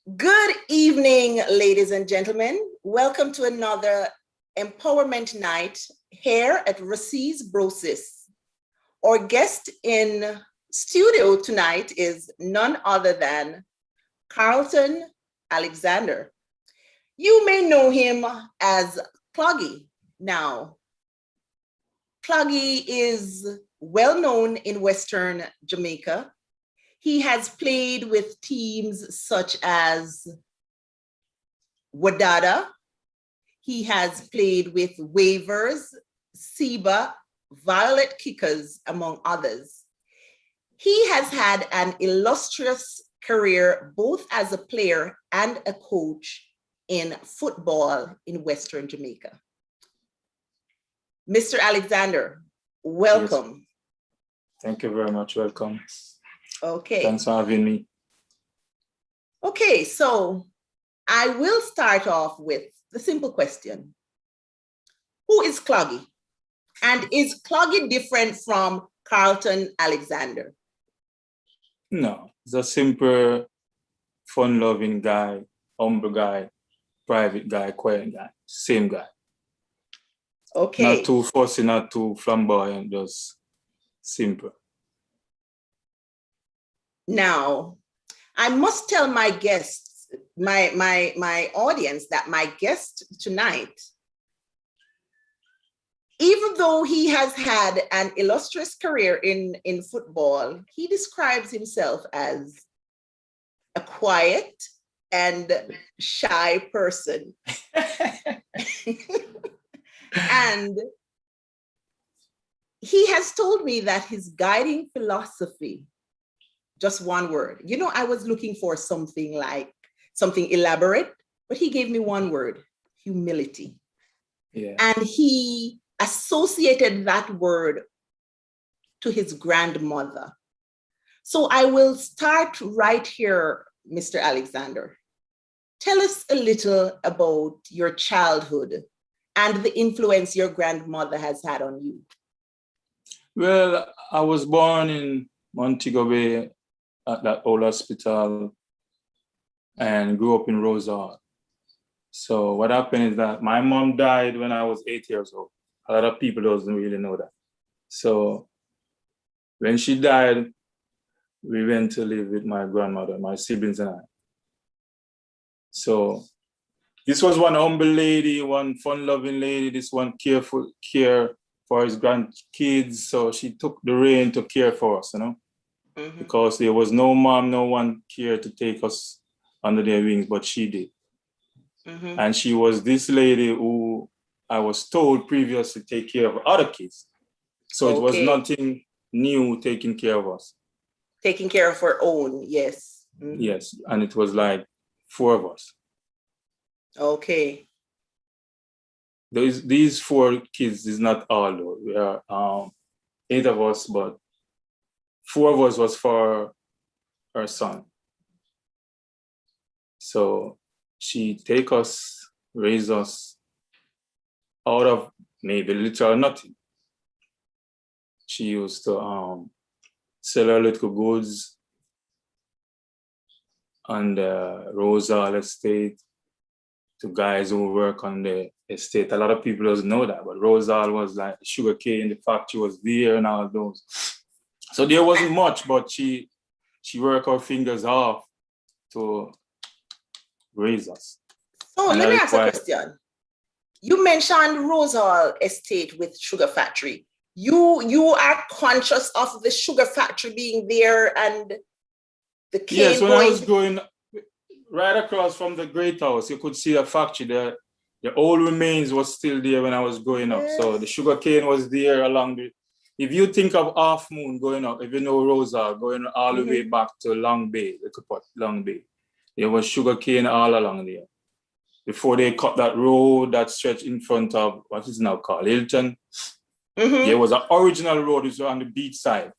Good evening, ladies and gentlemen. Welcome to another empowerment night here at Brosis. Our guest in studio tonight is none other than Carlton Alexander. You may know him as Cloggy. Now, Cloggy is well known in Western Jamaica. He has played with teams such as Wadada. He has played with Waivers, Seba, Violet Kickers, among others. He has had an illustrious career both as a player and a coach in football in Western Jamaica. Mr. Alexander, welcome. Yes. Thank you very much. Welcome. Okay. Thanks for having me. Okay, so I will start off with the simple question. Who is Cloggy? And is Cloggy different from Carlton Alexander? No, he's a simple, fun-loving guy, humble guy, private guy, quiet guy, same guy. Okay. Not too fussy, not too flamboyant, just simple. Now, I must tell my guests, my audience, that my guest tonight, even though he has had an illustrious career in football, he describes himself as a quiet and shy person. And he has told me that his guiding philosophy, just one word. You know, I was looking for something elaborate, but he gave me one word: humility. Yeah. And he associated that word to his grandmother. So I will start right here, Mr. Alexander. Tell us a little about your childhood and the influence your grandmother has had on you. Well, I was born in Montego Bay at that old hospital and grew up in Rosal. So what happened is that my mom died when I was 8 years old. A lot of people doesn't really know that. So when she died, we went to live with my grandmother, my siblings and I. So this was one humble lady, one fun-loving lady, this one care for his grandkids. So she took the reign to care for us, Mm-hmm. because there was no mom, no one care to take us under their wings, but she did. Mm-hmm. And she was this lady who I was told previously take care of other kids. So it was nothing new taking care of us. Taking care of her own, yes. Mm-hmm. Yes, and it was like 4 of us. Okay. These 4 kids is not all though. We are 8 of us, but 4 of us was for her son. So she take us, raise us out of maybe little or nothing. She used to sell her little goods on the Rosal estate to guys who work on the estate. A lot of people doesn't know that, but Rosal was like the sugar cane, the factory was there and all those. So there wasn't much, but she worked her fingers off to raise us. So let me ask a question. You mentioned Rosal estate with sugar factory. You are conscious of the sugar factory being there and the cane. Yes, when I was going right across from the Great House, you could see a factory there. The old remains was still there when I was growing up. Yes. So the sugar cane was there along the. If you think of Half Moon going up, if you know Rosal, going all the way back to Long Bay, Long Bay, there was sugar cane all along there. Before they cut that road that stretched in front of what is now called Hilton, there was an original road which was on the beach side.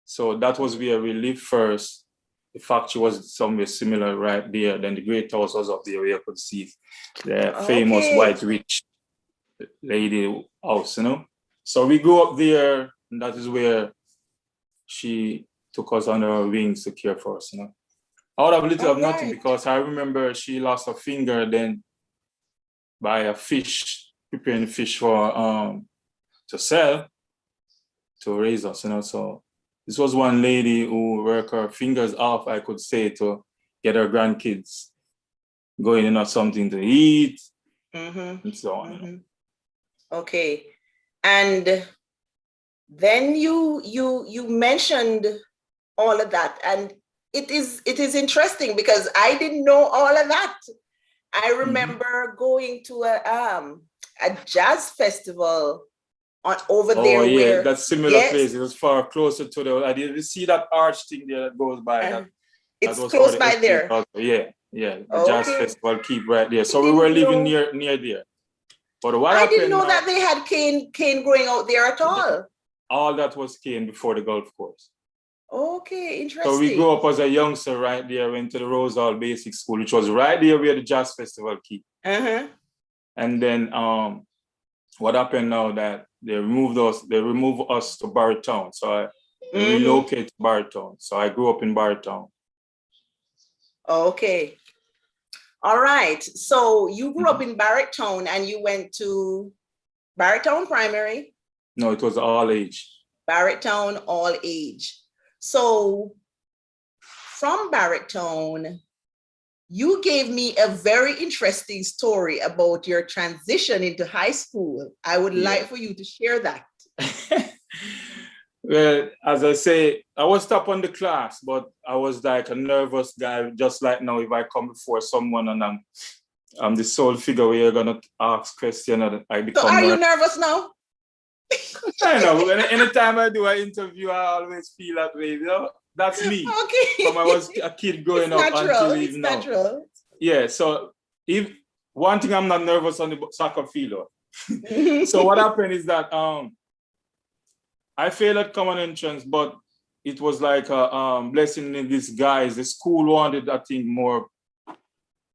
So that was where we lived first. The factory was somewhere similar right there. Then the Great House was up there where you could see the famous White Witch lady house, So we grew up there, and that is where she took us under her wings to care for us, Out of little All of nothing, right. because I remember she lost a finger then by a fish, preparing fish for to sell, to raise us, you know. So this was one lady who worked her fingers off, I could say, to get her grandkids going, you know, something to eat, and so on. You know. Okay. And then you mentioned all of that, and it is interesting because I didn't know all of that. I remember going to a jazz festival over there where that similar place. It was far closer to the. I didn't see that arch thing there that goes by. That it's was close for the by estate there. also. Yeah. The jazz Okay. festival keep right there. So we were living near there. But what I happened? didn't know that they had cane growing out there at all. All that was cane before the golf course. Okay, interesting. So we grew up as a youngster right there, went to the Rose Hall Basic School, which was right there where the jazz festival keep. And then what happened now that they removed us to Barrytown. So I relocated to Barrytown. So I grew up in Barrytown. Okay. All right. So you grew up in Barrytown and you went to Barrytown Primary? No, it was all age. Barrytown all age. So from Barrytown, you gave me a very interesting story about your transition into high school. I would like for you to share that. Well, as I say, I was top on the class, but I was like a nervous guy, just like now if I come before someone and I'm the sole figure where you're gonna ask questions and I become. So are you nervous now? I know. Anytime I do an interview, I always feel that way. You know? That's me. Okay. From I was a kid growing up until even now. Natural. Yeah. So if one thing, I'm not nervous on the soccer field. So what happened is that I failed at common entrance, but it was like a blessing in disguise. The school wanted, I think, more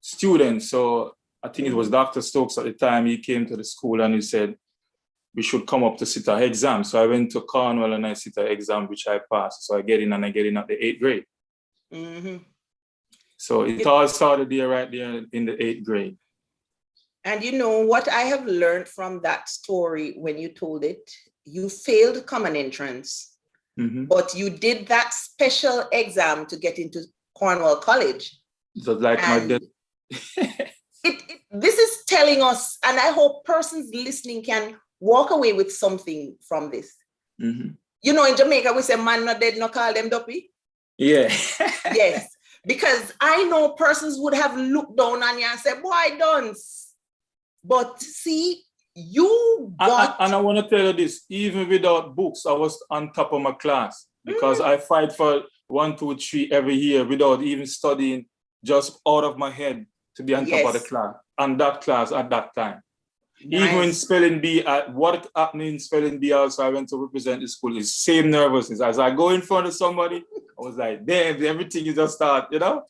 students. So I think it was Dr. Stokes at the time. He came to the school and he said, we should come up to sit an exam. So I went to Cornwall and I sit an exam, which I passed. So I get in at the 8th grade. So it all started there, right there in the 8th grade. And you know what I have learned from that story when you told it? You failed common entrance, but you did that special exam to get into Cornwall College. It was like my this is telling us, and I hope persons listening can walk away with something from this. You know, in Jamaica, we say, man not dead, no call them duppy. Yeah. Yes, because I know persons would have looked down on you and said, boy, don't. But see, you got... And I want to tell you this, even without books, I was on top of my class because I fight for 1, 2, 3 every year without even studying, just out of my head to be on top of the class, and that class at that time. Nice. Even in spelling bee, what happened in spelling bee also, I went to represent the school, is same nervousness. As I go in front of somebody, I was like, damn, everything you just start, you know?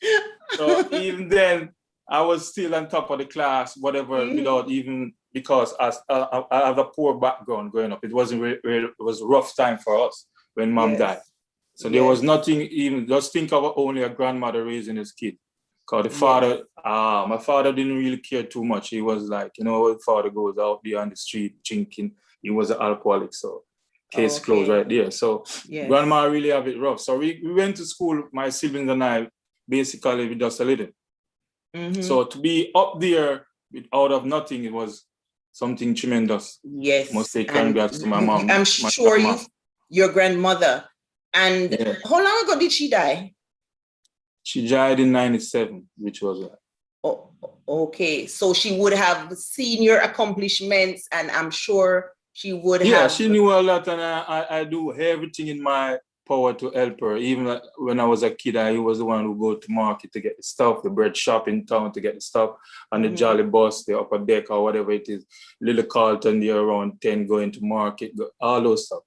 So even then, I was still on top of the class, whatever, without even, because I have a poor background growing up. It wasn't it was a rough time for us when mom died. So there was nothing even, just think of only a grandmother raising his kid. Because the father, my father didn't really care too much. He was like, you know, the father goes out there on the street drinking. He was an alcoholic, so case closed right there. So grandma really have it rough. So we went to school, my siblings and I, basically with just a little. So to be up there out of nothing, it was something tremendous. Yes. Must say congrats to my mom. I'm sure your grandmother. And how long ago did she die? She died in 97, which was... Oh, okay. So she would have seen your accomplishments, and I'm sure she would have... Yeah, she knew a lot, and I do everything in my power to help her. Even when I was a kid, I was the one who go to market to get the stuff, the bread shop in town to get the stuff, and the Jolly Bus, the upper deck or whatever it is, little Carlton there around 10 going to market, all those stuff.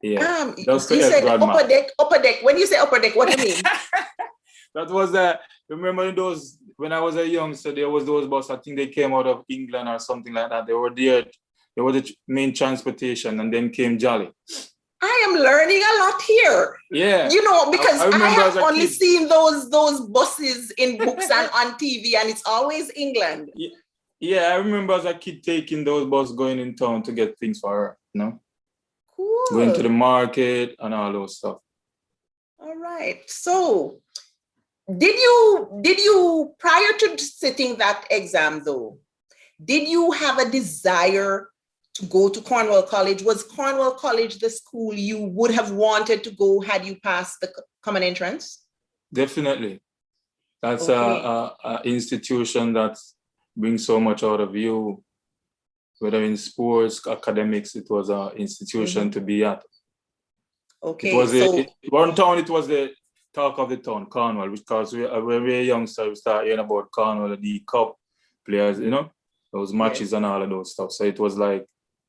Yeah, you said upper deck. When you say upper deck, what do you mean? That was remember those, when I was a youngster, there was those buses, I think they came out of England or something like that. They were there, they were the main transportation, and then came Jolly. I am learning a lot here. Yeah. You know, because I I remember have as a only kid. seen those buses in books and on TV, and it's always England. Yeah, I remember as a kid taking those buses going in town to get things for her, you know? Cool. Going to the market and all those stuff. All right. So did you prior to sitting that exam though, did you have a desire to go to Cornwall College? Was Cornwall College the school you would have wanted to go had you passed the common entrance? Definitely. That's Okay. a institution that brings so much out of you, whether in sports, academics. It was an institution to be at. Okay. It was one town, it was the talk of the town, Cornwall, because when we were youngsters, we started hearing about Cornwall, the cup players, you know, those matches and all of those stuff. So it was like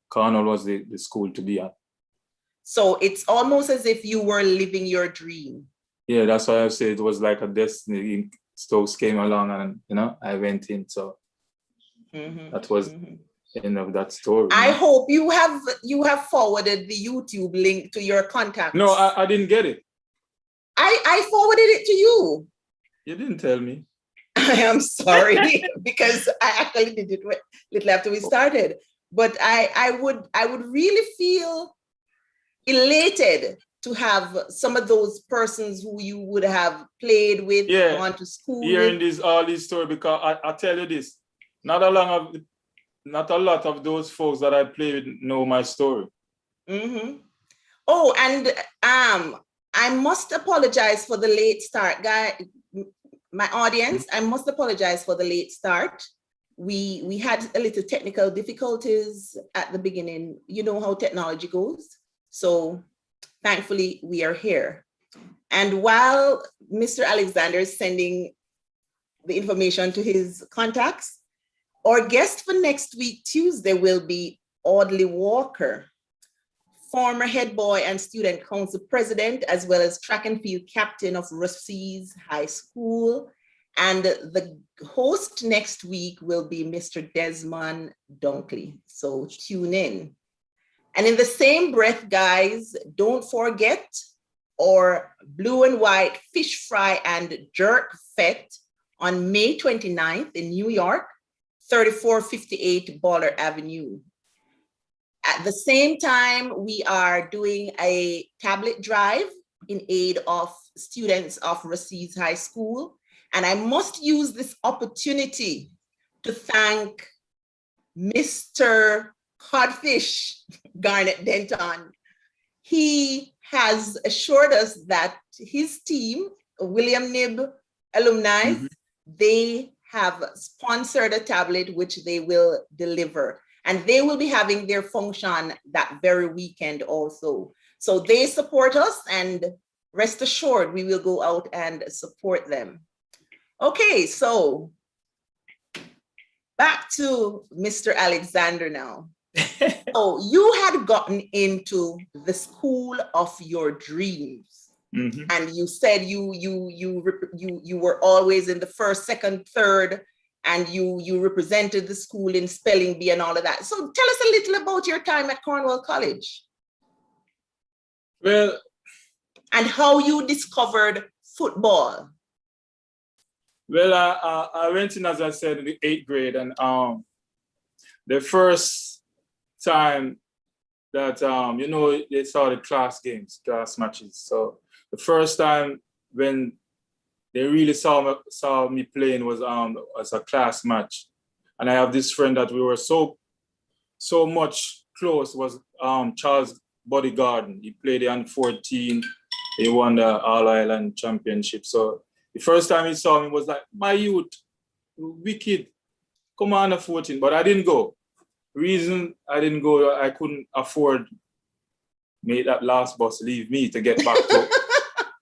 Cornwall was the school to be at. So it's almost as if you were living your dream. Yeah, that's why I say it was like a destiny. Stokes came along and, you know, I went in. So that was the end of that story. I hope you have forwarded the YouTube link to your contacts. No, I didn't get it. I forwarded it to you. You didn't tell me. I am sorry because I actually did it little after we started. But I would really feel elated to have some of those persons who you would have played with, gone to school hearing with. all these stories, because I tell you this, not a lot of those folks that I play with know my story. Oh, and I must apologize for the late start, my audience. I must apologize for the late start. We had a little technical difficulties at the beginning. You know how technology goes. So thankfully we are here. And while Mr. Alexander is sending the information to his contacts, our guest for next week, Tuesday, will be Audley Walker, former head boy and student council president, as well as track and field captain of Brosis High School. And the host next week will be Mr. Desmond Dunkley. So tune in. And in the same breath, guys, don't forget our blue and white fish fry and jerk fete on May 29th in New York, 3458 Baller Avenue. At the same time, we are doing a tablet drive in aid of students of Brosis High School. And I must use this opportunity to thank Mr. Codfish Garnet Denton. He has assured us that his team, William Nib alumni, they have sponsored a tablet which they will deliver. And they will be having their function that very weekend also. So they support us, and rest assured, we will go out and support them. Okay, so back to Mr. Alexander now. So you had gotten into the school of your dreams, and you said you were always in the first, second, third, and you represented the school in spelling bee and all of that. So tell us a little about your time at Cornwall College. Well, and how you discovered football. Well, I went in, as I said, in the 8th grade, and the first time that, you know, they started class games, class matches. So the first time when they really saw me playing was as a class match. And I have this friend that we were so much close, was Charles Buddy Garden. He played the under 14. He won the All-Ireland Championship. So the first time he saw me was like, my youth, wicked, come on, under 14. But I didn't go. Reason I didn't go, I couldn't afford make that last bus leave me to get back to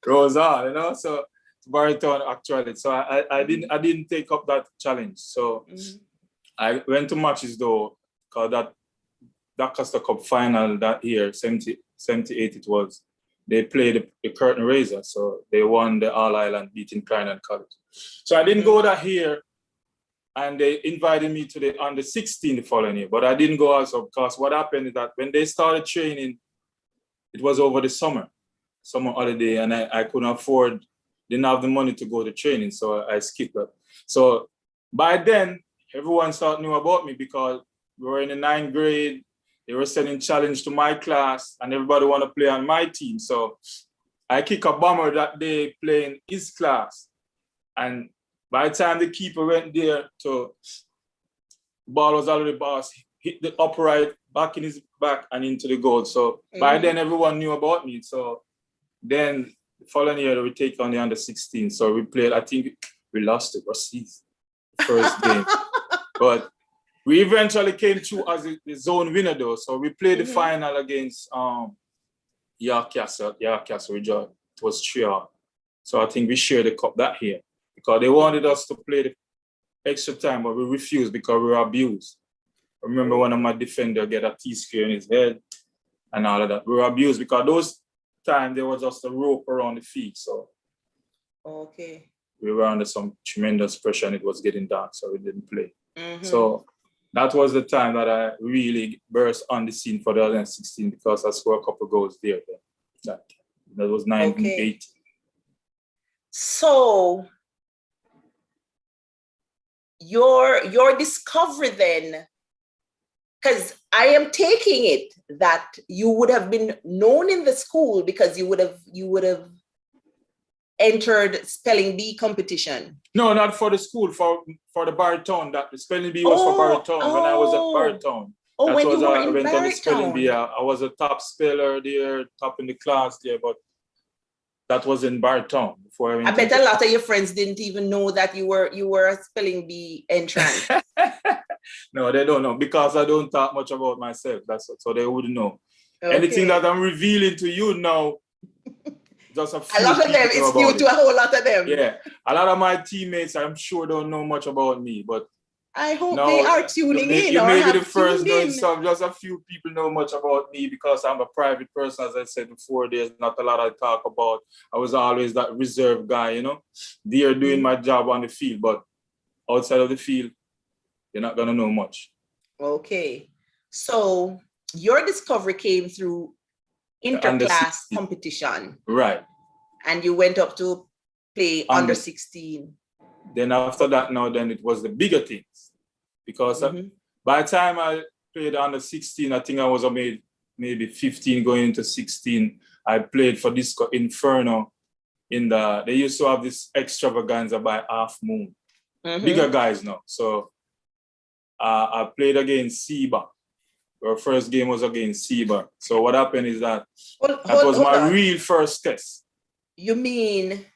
Rosa, you know. So Barrington actually. So I didn't take up that challenge. So I went to matches though, because that Doncaster Cup final that year, 78 it was. They played the curtain raiser, so they won the All-Ireland, beating Clarendon College. So I didn't go that year, and they invited me to the under 16 the following year, but I didn't go also because what happened is that when they started training it was over the summer holiday, and I didn't have the money to go to training, so I skipped that. So by then, everyone knew about me because we were in the 9th grade. They were sending challenge to my class, and everybody want to play on my team. So I kick a bomber that day playing his class. And by the time the keeper went there, the ball was already bounced, hit the upright, back in his back and into the goal. So by then, everyone knew about me. So then the following year, we take on the under 16. So we played, I think we lost to Brosis first game. But we eventually came through as the zone winner, though. So we played the final against York Castle. It was 3-0. So I think we shared the cup that year because they wanted us to play the extra time, but we refused because we were abused. I remember one of my defenders get a T-square in his head and all of that. We were abused because those times there was just a rope around the feet. So we were under some tremendous pressure and it was getting dark, so we didn't play. So that was the time that I really burst on the scene for the under 16 because I scored a couple of goals there. That was 1980. So your discovery then, because I am taking it that you would have been known in the school because you would have entered spelling bee competition. No, not for the school, for the baritone. That the spelling bee was for baritone when I was at baritone. Oh, when you were I in went on the spelling baritone. bee. I was a top speller there, top in the class there, but that was in baritone. Before I bet a lot of your friends didn't even know that you were a spelling bee entrant. No, they don't know because I don't talk much about myself. That's what, so they wouldn't know. Anything that I'm revealing to you now, just a lot of them, it's new to a whole lot of them. Yeah, a lot of my teammates, I'm sure, don't know much about me, but I hope they are tuning in. You or may be have the first tuned knowing in. some. Just a few people know much about me because I'm a private person. As I said before, there's not a lot I talk about. I was always that reserved guy, you know. They're doing my job on the field, but outside of the field, you're not gonna know much. Okay, so your discovery came through interclass competition, right? And you went up to play under 16. Then after that, then it was the bigger things, because by the time I played under 16, I think I was maybe 15 going into 16. I played for Disco Inferno they used to have this extravaganza by Half Moon. Bigger guys now. So I played against Seba. Our first game was against Seba. So what happened is that was my real first test. You mean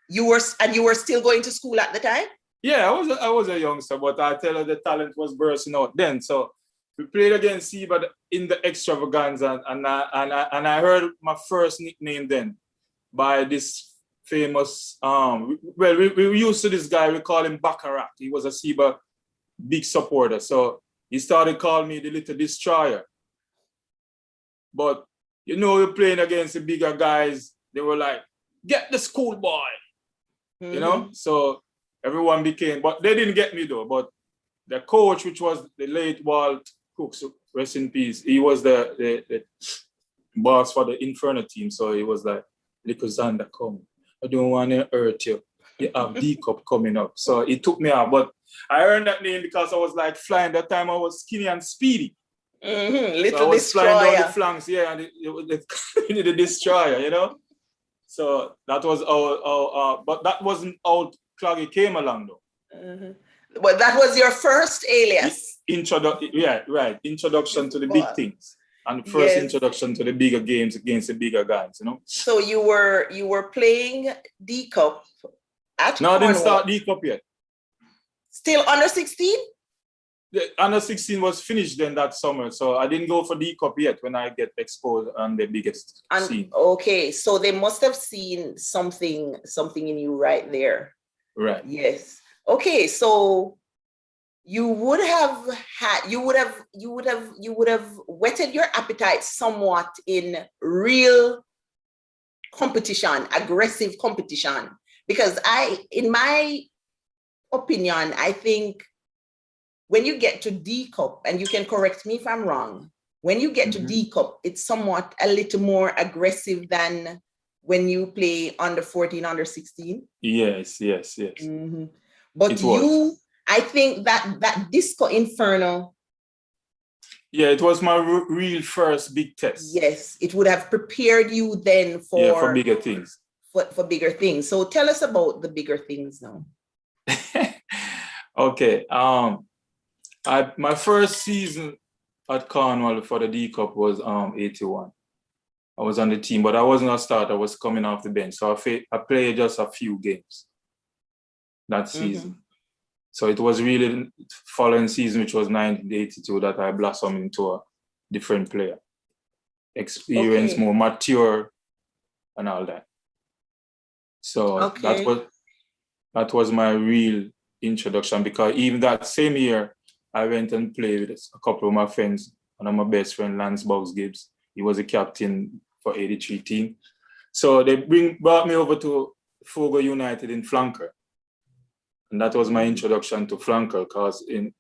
you were still going to school at the time? Yeah, I was a youngster, but I tell you the talent was bursting out then. So we played against Seba in the extravaganza, and I heard my first nickname then by this famous we used to this guy, we call him Baccarat. He was a Seba big supporter. So he started calling me the Little Destroyer. But you're playing against the bigger guys, they were like, get the schoolboy. You know? So everyone but they didn't get me though. But the coach, which was the late Walt Cooks, rest in peace, he was the boss for the Inferno team. So he was like, little Xander, come. I don't want to hurt you. You have D-Cup coming up. So he took me out. But I earned that name because I was like flying. That time I was skinny and speedy. Little so I was Destroyer. Flying down the flanks, yeah, and the Destroyer, you know? So that was but that wasn't how Cloggy came along though. But that was your first alias. Introduction to the big things. And first introduction to the bigger games against the bigger guys, you know? So you were playing D-Cup at No, I didn't start D-Cup yet. Still under 16? The under 16 was finished then that summer, so I didn't go for D-Cup yet when I get exposed on the biggest scene. Okay, so they must have seen something in you right there. Right. Yes. Okay, so you would have whetted your appetite somewhat in real competition, aggressive competition, because in my opinion, I think when you get to D-Cup, and you can correct me if I'm wrong, When you get to D Cup, it's somewhat a little more aggressive than when you play under 14, under 16. Yes. But It was. I think that Disco Inferno. Yeah, it was my real first big test. Yes, it would have prepared you then for bigger things. For bigger things. So tell us about the bigger things now. Okay. My first season at Cornwall for the D Cup was 81. I was on the team, but I wasn't a starter. I was coming off the bench. So I played just a few games that season. So it was really the following season, which was 1982, that I blossomed into a different player. Experience, more mature and all that. So that was my real introduction, because even that same year, I went and played with a couple of my friends. One of my best friend, Lance Boggs Gibbs. He was a captain for 83 team. So they brought me over to Fogo United in Flanker. And that was my introduction to Flanker, because in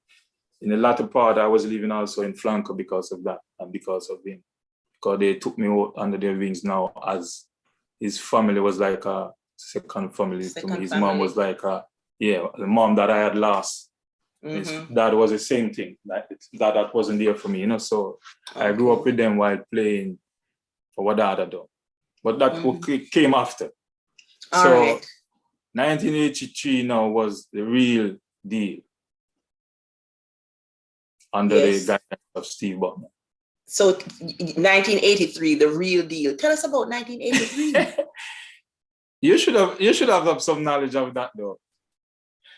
the latter part, I was living also in Flanker because of that and because of him. Because they took me out under their wings now, as his family was like a second family to me. His mom was like the mom that I had lost. His dad was the same thing. That wasn't there for me, you know. So I grew up with them while playing for what dad had done. But that came after. All right. 1983 now was the real deal under the guidance of Steve Butner. So 1983, the real deal. Tell us about 1983. You should have some knowledge of that though.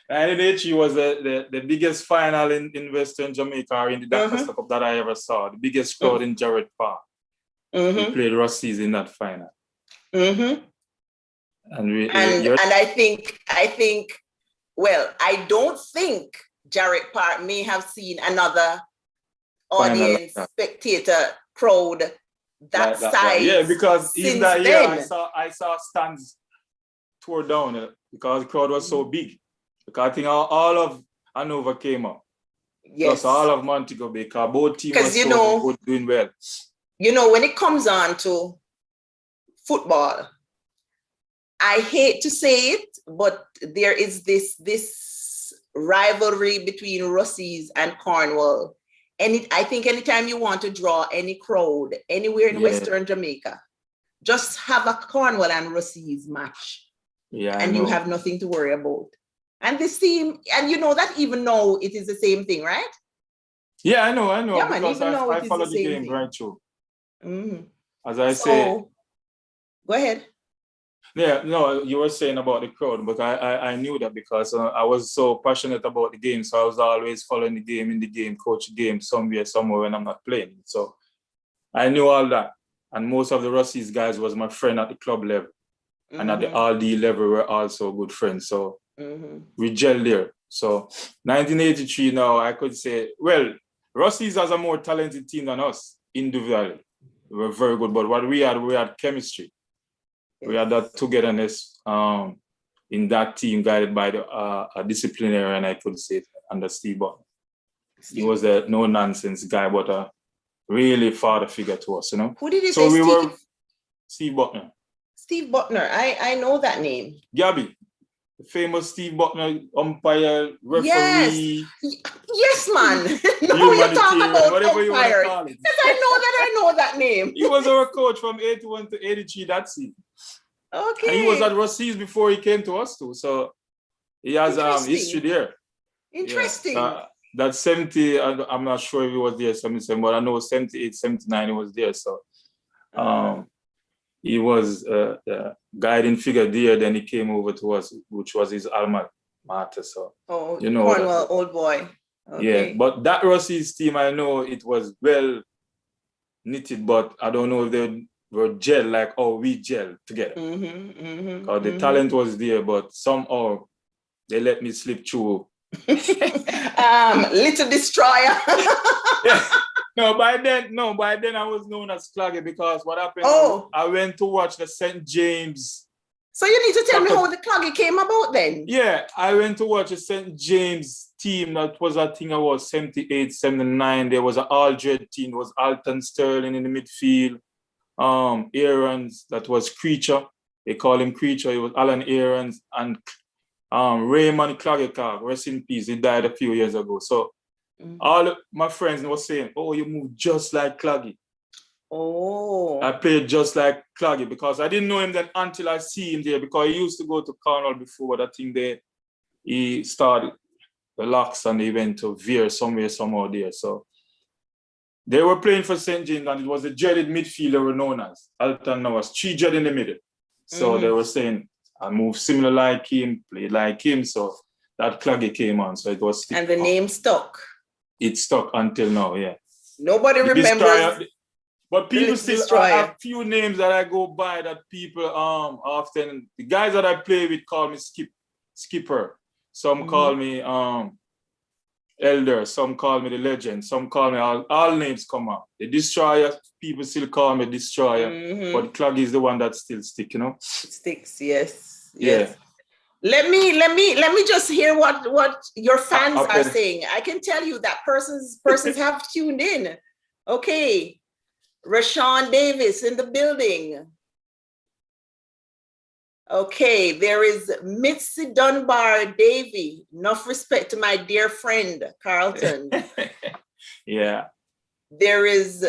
1983 was the biggest final in Western Jamaica, or in the Doncaster Cup that I ever saw. The biggest crowd in Jarrett Park. We played Rossies in that final. And I think, well, I don't think Jarrett Park may have seen another audience, spectator crowd that size. Yeah, because even that year I saw stands tore down because the crowd was so big. Because I think all of Hanover came up. Yes. Plus all of Montego Bay, because both teams were so doing well. You know, when it comes on to football, I hate to say it, but there is this rivalry between Rossies and Cornwall. And I think anytime you want to draw any crowd anywhere in Western Jamaica, just have a Cornwall and Rossies match. Yeah, and you have nothing to worry about. And this team, and you know that even now it is the same thing, right? Yeah, I know. Yeah, because I follow the game right through. As I say. Go ahead. Yeah, no, you were saying about the crowd, but I knew that because I was so passionate about the game. So I was always following the game, coach the game somewhere when I'm not playing. So I knew all that. And most of the Rossies guys was my friend at the club level. And at the RD level, we're also good friends. So we gel there. So 1983 now, I could say, well, Rossies has a more talented team than us individually. We were very good, but what we had chemistry. We had that togetherness in that team, guided by a disciplinarian, I could say, under Steve Butner. He was a no-nonsense guy, but a really father figure to us, you know? Who did you say, Steve? Steve Butner. Steve Butner, I know that name. Gabby, the famous Steve Butner, umpire, referee. Yes, man. No, you talk about whatever you want to call it. Yes, I know that name. He was our coach from 81 to 83 that season. Okay. And he was at Rossies before he came to us too. So he has history there. Interesting. Yeah. That 70, I'm not sure if he was there 77, but I know 78, 79 he was there. So he was the guiding figure there. Then he came over to us, which was his alma mater. So you know, Cornwall, old boy. Okay. Yeah, but that Rossies team, I know it was well knitted, but I don't know if they were gel like we gel together. The talent was there, but somehow they let me slip through. Little destroyer. Yeah. By then I was known as Claggy, because what happened, I went to watch the St. James So you need to tell me how the Cloggy came about then. Yeah, I went to watch a St. James team that was, I think I was 78, 79. There was an Aldred team. There was Alton Sterling in the midfield. Aarons, that was Creature. They call him Creature. It was Alan Aarons and Raymond Cloggy, rest in peace. He died a few years ago. So all of my friends were saying, oh, you move just like Cloggy. Oh. I played just like Cloggy because I didn't know him then until I see him there because he used to go to Cornwall before, but I think he started the Locks and he went to Veer somehow there. So they were playing for St. James and it was a dreaded midfielder were known as Alton Noah's, 3 dread in the middle. So they were saying, I moved similar like him, played like him. So that Cloggy came on. So it was. And the name stuck. It stuck until now, yeah. Nobody remembers. But people still have a few names that I go by that people often, the guys that I play with call me Skipper. Some call me Elder. Some call me the Legend. Some call me, all names come out. The Destroyer, people still call me Destroyer. But Cloggy is the one that still stick, you know? It sticks, yes. Yeah. Let me just hear what your fans are saying. I can tell you that persons have tuned in. Okay. Rashawn Davis in the building. Okay, there is Mitzi Dunbar Davy. Enough respect to my dear friend, Carlton. Yeah. There is,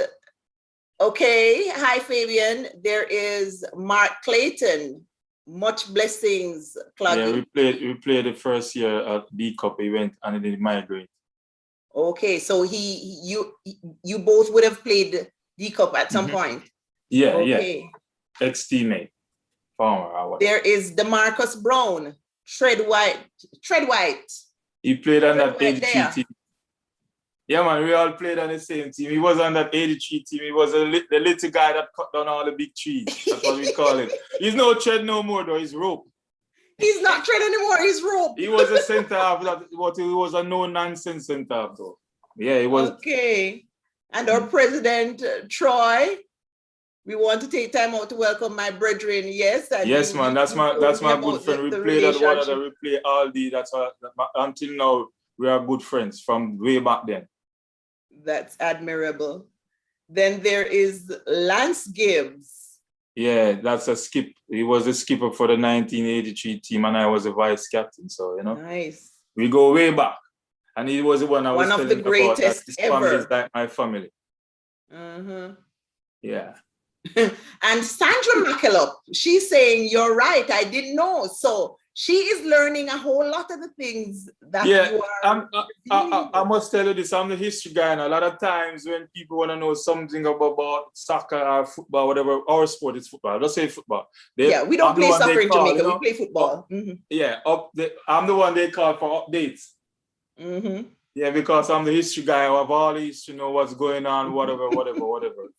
okay, hi Fabian. There is Mark Clayton. Much blessings, Cloggy. Yeah, we played the first year at D Cup event and it did migrate. Okay, so you both would have played D Cup at some point. Yeah, okay. Yeah. Ex-teammate. Former. There is DeMarcus Brown, Tread White. He played on that 83 team. Yeah, man, we all played on the same team. He was on that 83 team. He was the little guy that cut down all the big trees. That's what we call him. He's no tread no more, though. He's rope. He's not tread anymore. He's rope. He was a center half. He was a no-nonsense center half, though. Yeah, he was. Okay. And our president, Troy, we want to take time out to welcome my brethren. Yes. Yes, man. That's my good friend. We played at one other. We play all the. Until now, we are good friends from way back then. That's admirable. Then there is Lance Gibbs. Yeah, that's a skip. He was the skipper for the 1983 team, and I was a vice captain. So, you know. Nice. We go way back. And he was the one I was telling the greatest about. That his ever. family is like my family. Yeah. And Sandra McKillop, she's saying, you're right, I didn't know. So she is learning a whole lot of the things that you are. I must tell you this, I'm the history guy, and a lot of times when people want to know something about soccer or football, whatever, our sport is football. Let's say football. We don't play soccer in Jamaica, we play football. Yeah, I'm the one they call for updates. Yeah, because I'm the history guy. I have all the history, know what's going on, whatever,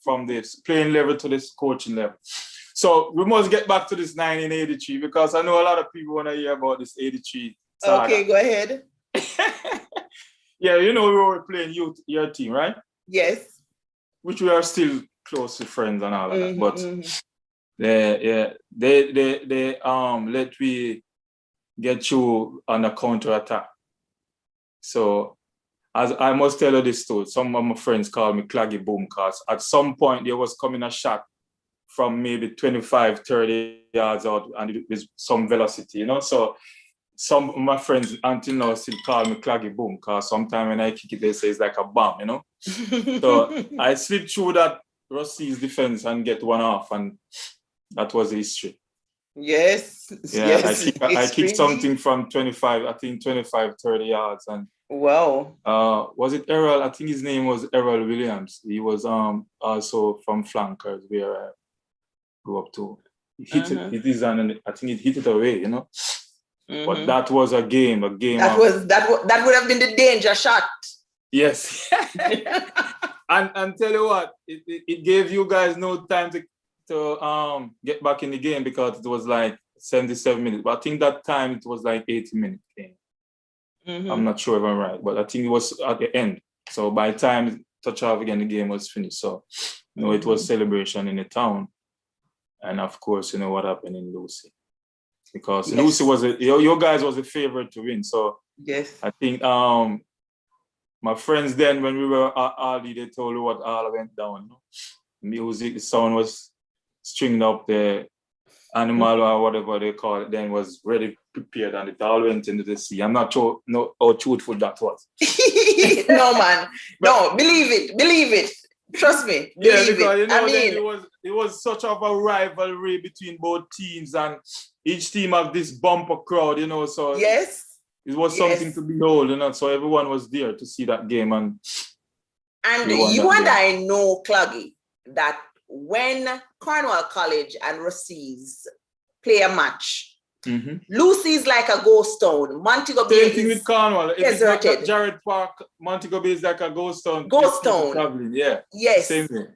from this playing level to this coaching level. So we must get back to this 1983 because I know a lot of people want to hear about this 83 saga. Okay, go ahead. Yeah, you know we were playing your team, right? Yes. Which we are still close to friends and all of that. But they let me get you on a counter attack. So as I must tell you this too, some of my friends call me Cloggy Boom because at some point there was coming a shot from maybe 25, 30 yards out and with some velocity, you know. So some of my friends until now still call me Cloggy Boom because sometimes when I kick it, they say it's like a bomb, you know. So I slipped through that Rossi's defense and get one off, and that was the history. Yes. Yeah, yes. I kicked something from 25, 30 yards. And wow. Was it Errol? I think his name was Errol Williams. He was also from flankers where I grew up to. He hit it is and I think it hit it away, you know. But that was a game. That would have been the danger shot. Yes. and tell you what, it gave you guys no time to get back in the game because it was like 77 minutes. But I think that time it was like 80-minute game. I'm not sure if I'm right, but I think it was at the end. So by the time touch off again, the game was finished. So, you know, it was celebration in the town. And of course, you know what happened in Lucy. because Yes. Lucy was your guys was the favorite to win. So Yes. I think my friends then when we were at Aldi, they told me what all went down. Music, the sound was stringed up, the animal or whatever they call it then was ready prepared, and it all went into the sea. I'm not sure how truthful that was. No, man. No, believe it. Trust me. Yeah, Believe because it. I mean, it was such of a rivalry between both teams, and each team have this bumper crowd, so yes. it was something to behold, so everyone was there to see that game, and you and I know, Cluggy, that when Cornwall College and Rossies play a match, Lucy's like a ghost town. Montego Bay same thing with Cornwall. If deserted. it's not Jared Park, Montego Bay is like a ghost town. Ghost town. Traveling. Yeah. Yes. Same thing.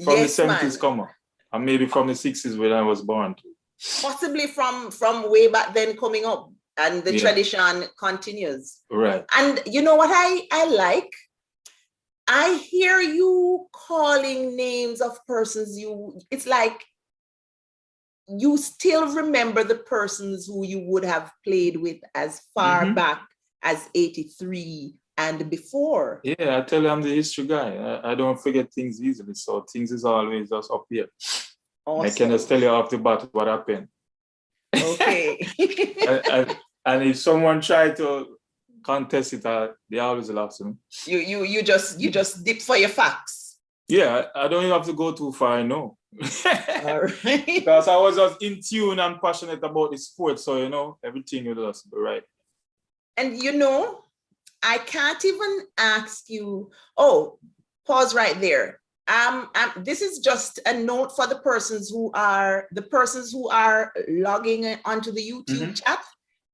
From the 70s come on. And maybe from the 60s when I was born. Possibly from way back then coming up. And the tradition continues. Right. And you know what I like? I hear you calling names of persons it's like you still remember the persons who you would have played with as far back as 83 and before. Yeah, I tell you, I'm the history guy. I don't forget things easily. So things is always just up here. Awesome. I can just tell you off the bat what happened. Okay. and if someone tried to contest it, they always laugh to me. You just dip for your facts. Yeah, I don't even have to go too far, I know. All right. Because I was just in tune and passionate about the sport, so everything will just be right. And I can't even ask you. Oh, pause right there. This is just a note for the persons who are logging onto the YouTube chat.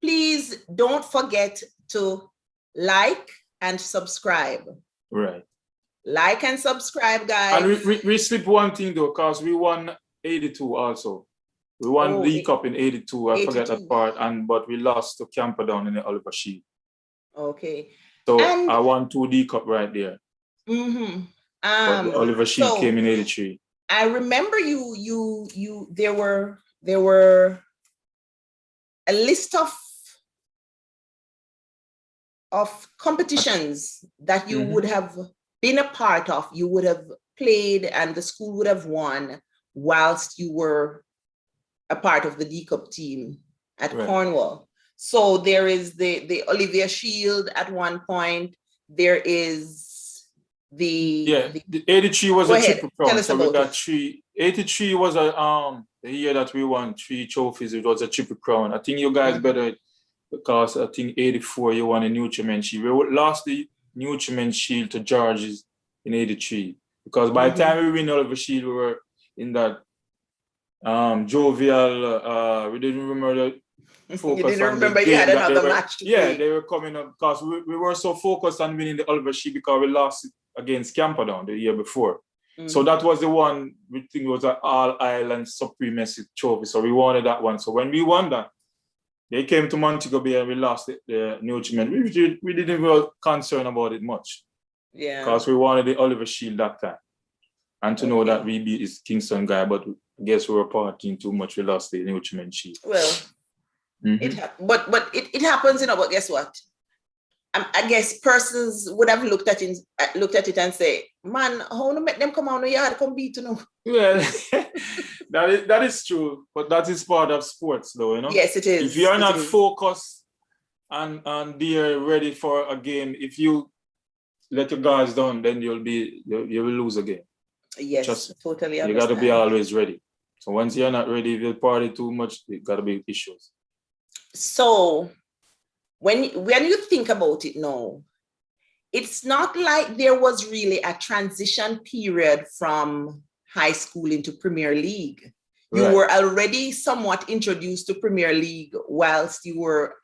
Please don't forget to like and subscribe. Right. Like and subscribe, guys. And we slipped one thing though, because we won 82 also. We won the Cup in 82. I forget that part. But we lost to Camperdown in the Oliver Shield. Okay. So I won 2 D Cup right there. But the Oliver Shield came in 83. I remember there were a list of competitions that you would have been a part of, you would have played, and the school would have won whilst you were a part of the D Cup team at Cornwall. So there is the Olivia Shield at one point. There is the 83 was a triple crown. Tell us so we about got 83 was the year that we won 3 trophies. It was a triple crown. I think you guys better, because I think 84 you won a Nutriment Shield. We lost the Nutriment Shield to George's in 83, because by the time we win Oliver Shield, we were in that jovial, we didn't remember the focus. You didn't remember you had another match to play. They were coming up, because we were so focused on winning the Oliver Shield because we lost it against Camperdown the year before. So that was the one we think was an all-island supremacy trophy. So we wanted that one. So when we won that, they came to Montego Bay and we lost the Nutriment. We didn't even concern about it much. Yeah. Because we wanted the Oliver Shield that time. And to know that we beat this Kingston guy, but I guess we were partying too much. We lost the Nutriment Shield. Well, it happens, but guess what? I guess persons would have looked at it and say, man, how to make them come on the yard, come beat, Well, that is true, but that is part of sports, though, Yes, it is. If you're not focused and they're ready for a game, if you let your guards down, then you will lose a game. Yes, totally understand. You got to be always ready. So once you're not ready, if you party too much, it got to be issues. So when you think about it now, it's not like there was really a transition period from high school into Premier League. You were already somewhat introduced to Premier League whilst you were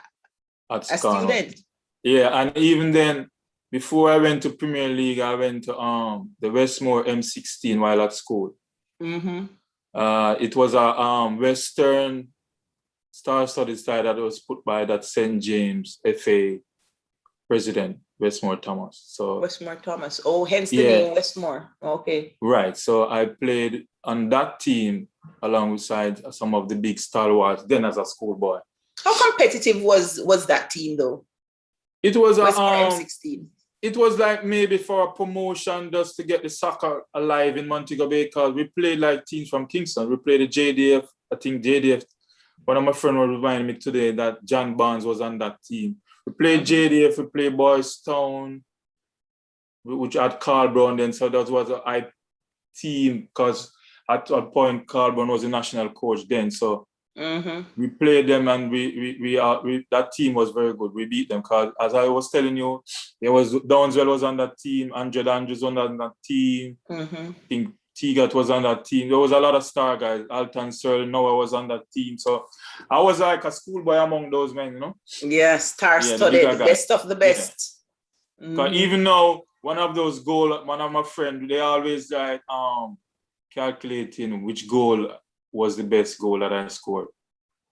a student. Yeah, and even then, before I went to Premier League, I went to the Westmore M16 while at school. It was a Western Star Studied side that was put by that St. James FA president, Westmore Thomas. So Westmore Thomas. Oh, hence the name Westmore. Okay. Right. So I played on that team alongside some of the big stalwarts then as a schoolboy. How competitive was that team though? It was Westmore M16. It was like maybe for a promotion just to get the soccer alive in Montego Bay, because we played like teams from Kingston. We played the JDF. I think JDF, one of my friends was reminding me today that John Barnes was on that team. We played JDF, we played Boys Town, which had Carl Brown then. So that was a high team, because at a point Carl Brown was the national coach then. So we played them, and we that team was very good. We beat them, because as I was telling you, there was Dawes was on that team, Andrew Andrews on that team. I think Teagat was on that team. There was a lot of star guys. Alton Searle, Noah was on that team. So I was like a schoolboy among those men, you know? Yeah, star-studded, best of the best. Yeah. Because even now, one of my friends, they always like calculating which goal was the best goal that I scored.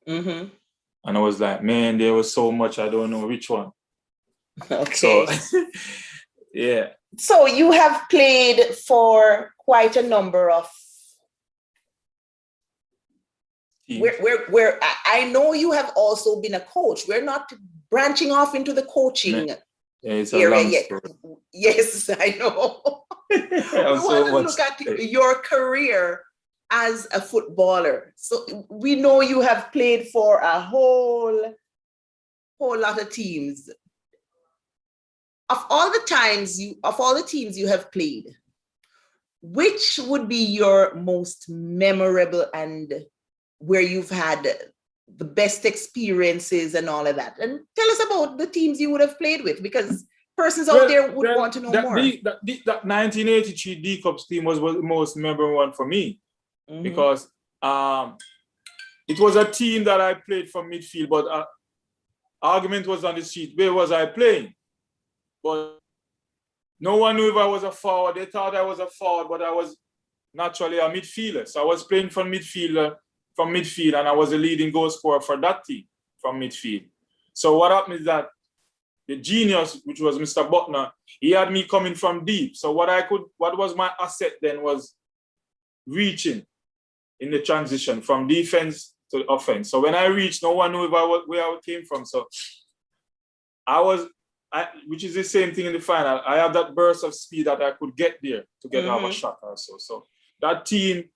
And I was like, man, there was so much, I don't know which one. Okay. So, yeah. So you have played for quite a number of where I know you have also been a coach. We're not branching off into the coaching area yet. Yes, I know. We want to look at your career as a footballer. So we know you have played for a whole lot of teams. Of all the teams you have played, which would be your most memorable and where you've had the best experiences and all of that? And tell us about the teams you would have played with, because persons out there would want to know more. That 1983 D-Cups team was the most memorable one for me, because it was a team that I played from midfield, but argument was on the street, where was I playing? But no one knew if I was a forward. They thought I was a forward, but I was naturally a midfielder. So I was playing from midfield, and I was the leading goal scorer for that team from midfield. So what happened is that the genius, which was Mr. Butner, he had me coming from deep. So what was my asset then was reaching in the transition from defense to offense. So when I reached, no one knew where I came from. So which is the same thing in the final. I have that burst of speed that I could get there to get have a shot also. So that team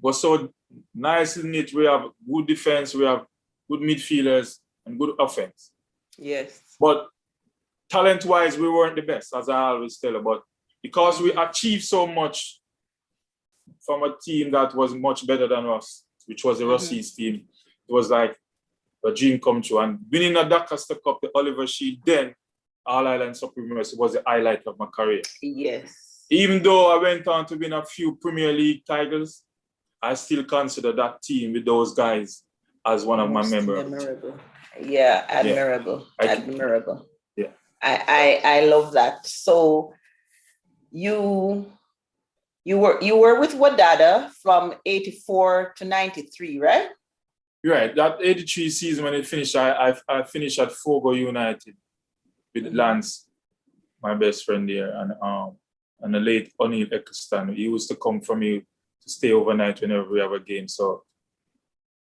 was so nicely knit. We have good defense, we have good midfielders, and good offense. Yes. But talent-wise, we weren't the best, as I always tell you. But because we achieved so much from a team that was much better than us, which was the Rossi's team, it was like a dream come true. And winning the Doncaster Cup, the Oliver Shield, then All Ireland Supremacy was the highlight of my career. Yes. Even though I went on to win a few Premier League titles, I still consider that team with those guys as one of my memorable. Yeah, admirable. Yeah. Admirable. Yeah. I love that. So you were with Wadada from 84 to 93, right? Right. That 83 season when it finished, I finished at Fogo United with Lance, my best friend there, and the late O'Neill Eccleston. He used to come for me to stay overnight whenever we have a game. So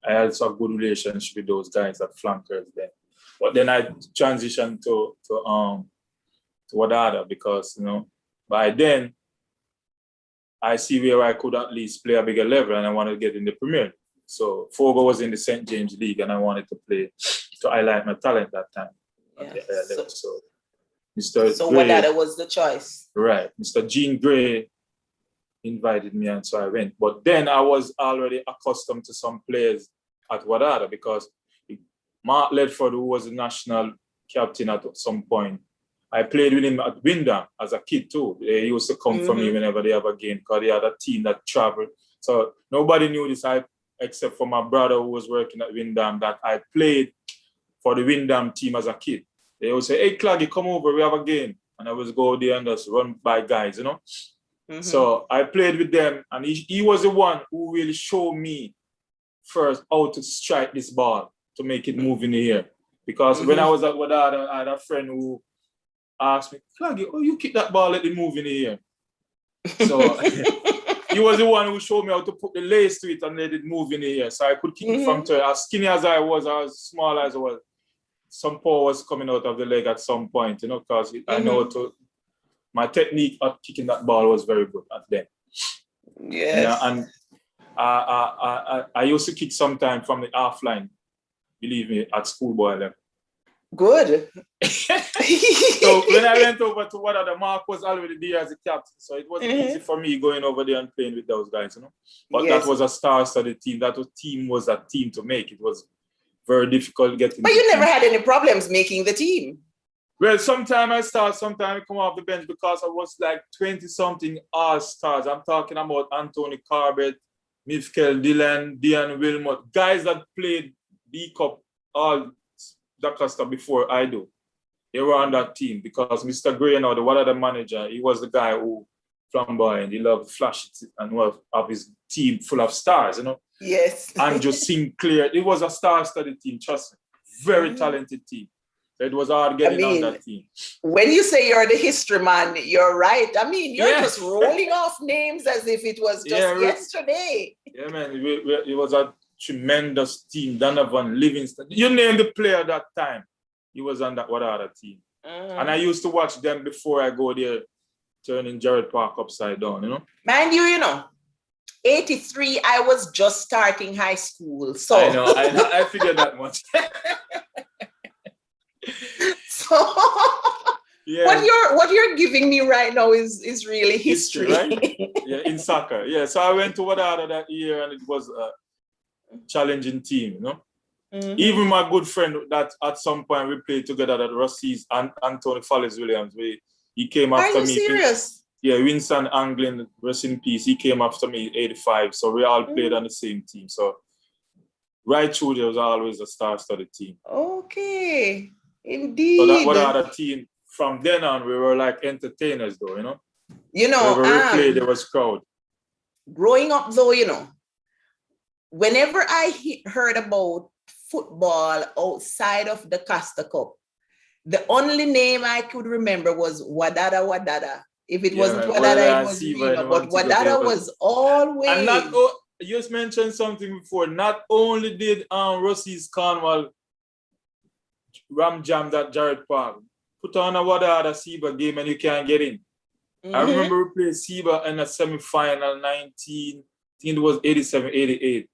I had a good relationship with those guys at flankers then. But then I transitioned to Wadada because, by then I see where I could at least play a bigger level and I wanted to get in the Premier League. So Fogo was in the St. James League and I wanted to play to highlight my talent that time. Yes. So Gray, Wadada was the choice. Right. Mr. Gene Gray invited me and so I went. But then I was already accustomed to some players at Wadada because Mark Ledford, who was the national captain at some point, I played with him at Windham as a kid too. They used to come for me whenever they have a game because they had a team that traveled. So nobody knew this except for my brother who was working at Windham that I played for the Windham team as a kid. They would say, hey, Claggy, come over, we have a game. And I would go there and just run by guys, So I played with them and he was the one who really showed me first how to strike this ball to make it move in the air. Because when I was at Wadada, I had a friend who asked me, Claggy, oh, you kick that ball, let it move in the air. So he was the one who showed me how to put the lace to it and let it move in the air. So I could kick it from to as skinny as I was, as small as I was. Some power was coming out of the leg at some point, you know, because I know my technique of kicking that ball was very good at then. Yes. And I used to kick sometime from the half line, believe me, at schoolboy level. Good. So when I went over to Wadada, Mark was already there as a captain. So it wasn't easy for me going over there and playing with those guys, you know. But that was a star-studded team. That was a team to make. It was very difficult getting. But you never had any problems making the team. Well, sometimes I start, sometimes I come off the bench because I was like 20-something all-stars. I'm talking about Anthony Corbett, Mifkel Dillon, Dion Wilmot, guys that played B-Cup all that kind of stuff before I do. They were on that team because Mr. Gray, you know, the one other manager, he was the guy who flamboyant, he loved flash and have his team full of stars, you know. Yes. And just Sinclair, it was a star-studded team, trust me. Very talented team. It was hard getting on that team. When you say you're the history man, you're right. I mean, you're just rolling off names as if it was just yesterday. Yeah, man, it was a tremendous team. Donovan, Livingston, you name the player that time. He was on that other team. And I used to watch them before I go there, turning Jared Park upside down, you know? Mind you, you know, 83, I was just starting high school. So I know, I figured that much. So what you're giving me right now is really history. Right? Yeah, in soccer. Yeah. So I went to Wadada that year and it was a challenging team, you know. Even my good friend that at some point we played together at Rossi's and Anthony Fallis Williams, he came after me. Are you serious? Yeah, Winston Anglin, rest in peace. He came after me 85. So we all played on the same team. So right through there was always a star-studded team. Okay. Indeed. So that was our team. From then on, we were like entertainers, though, you know. You know, whenever we played, there was crowd. Growing up, though, you know, whenever I heard about football outside of the Costa Cup, the only name I could remember was Wadada. If it wasn't Wadada, it was Viva. But Wadada was always. And you just mentioned something before. Not only did Rossi's Cornwall ram jam that Jared Park, put on a Wadada Seba game and you can't get in. I remember we played Seba in a semi-final 19, I think it was 87, 88.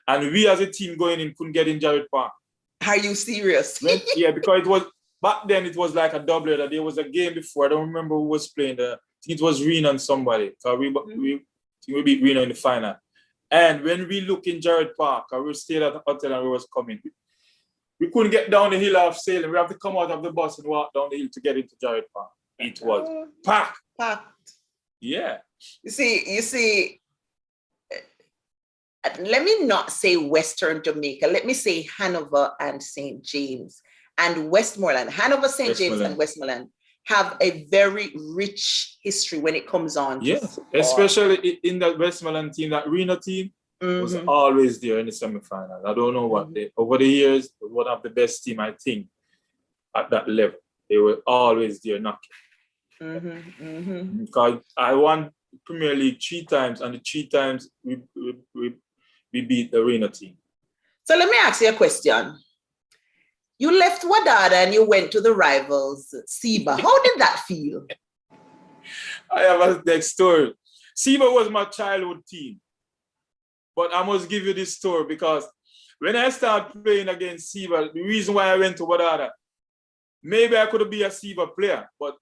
And we as a team going in couldn't get in Jared Park. Are you serious? Yeah, because it was, back then it was like a doubleheader. There was a game before, I don't remember who was playing. I think it was Reno and somebody. So we beat Reno in the final. And when we look in Jared Park, we stayed at the hotel and we was coming. We couldn't get down the hill of Salem. We have to come out of the bus and walk down the hill to get into Jared Park. It was packed. Yeah. You see, let me not say Western Jamaica. Let me say Hanover and St. James and Westmoreland. Hanover, St. James and Westmoreland have a very rich history when it comes on. Yes, especially in that Westmoreland team, that Reno team was always there in the semifinals. I don't know what over the years, one of the best team, I think, at that level. They were always there knocking. Because I won Premier League 3 times, and the 3 times we beat the Reno team. So let me ask you a question. You left Wadada and you went to the rivals, Seba. How did that feel? I have a next story. Seba was my childhood team. But I must give you this story because when I started playing against Seba, the reason why I went to Wadada, maybe I could be a Seba player, but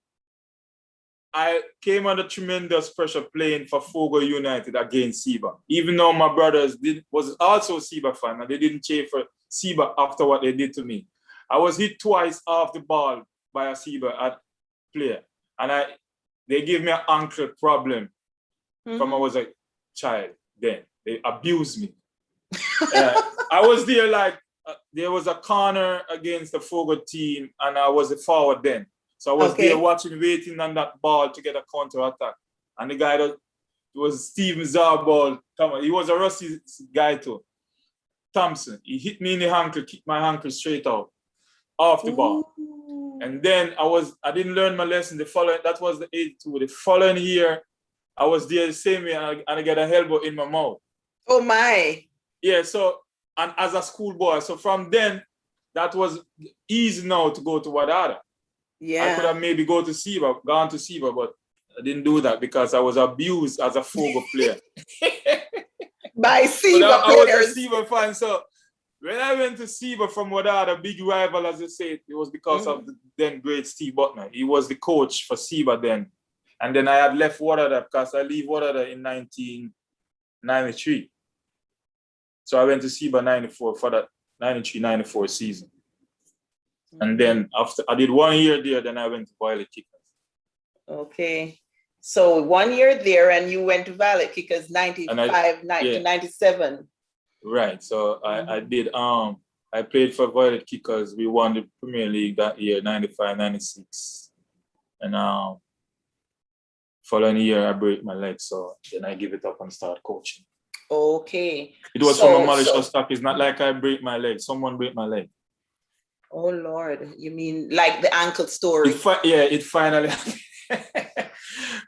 I came under tremendous pressure playing for Fogo United against Seba. Even though my brothers was also Seba fan and they didn't cheer for Seba after what they did to me. I was hit twice off the ball by a Seba player. And they gave me an ankle problem from I was a child then. They abused me. I was there like, there was a corner against the Fogo team and I was a forward then. So I was there watching, waiting on that ball to get a counter attack. And the guy that was Steven Zarball, he was a Rusty guy too. Thompson, he hit me in the ankle, kicked my ankle straight out, off the ball. And then I didn't learn my lesson. That was the 82. The following year, I was there the same way and I get a elbow in my mouth. Oh my. Yeah, so, and as a schoolboy, so from then, that was easy now to go to Wadada. Yeah. I could have maybe gone to Siva, but I didn't do that because I was abused as a Fogo player. By Siva I players. was a Siva fan, so when I went to Siva from Wadada, big rival, as I said, it was because of the then great Steve Butner. He was the coach for Siva then. And then I had left Wadada because I leave Wadada in 1993. So I went to Siva 94 for that 93-94 season. And then after I did 1 year there, then I went to Violet Kickers. Okay. So 1 year there and you went to Violet Kickers 95 to 97. Right. So I did I played for Violet Kickers. We won the Premier League that year, 95-96. And following year I broke my leg. So then I give it up and start coaching. Okay. It was from a malicious attack. It's not like I break my leg. Someone break my leg. Oh Lord, you mean like the ankle story? It finally happened.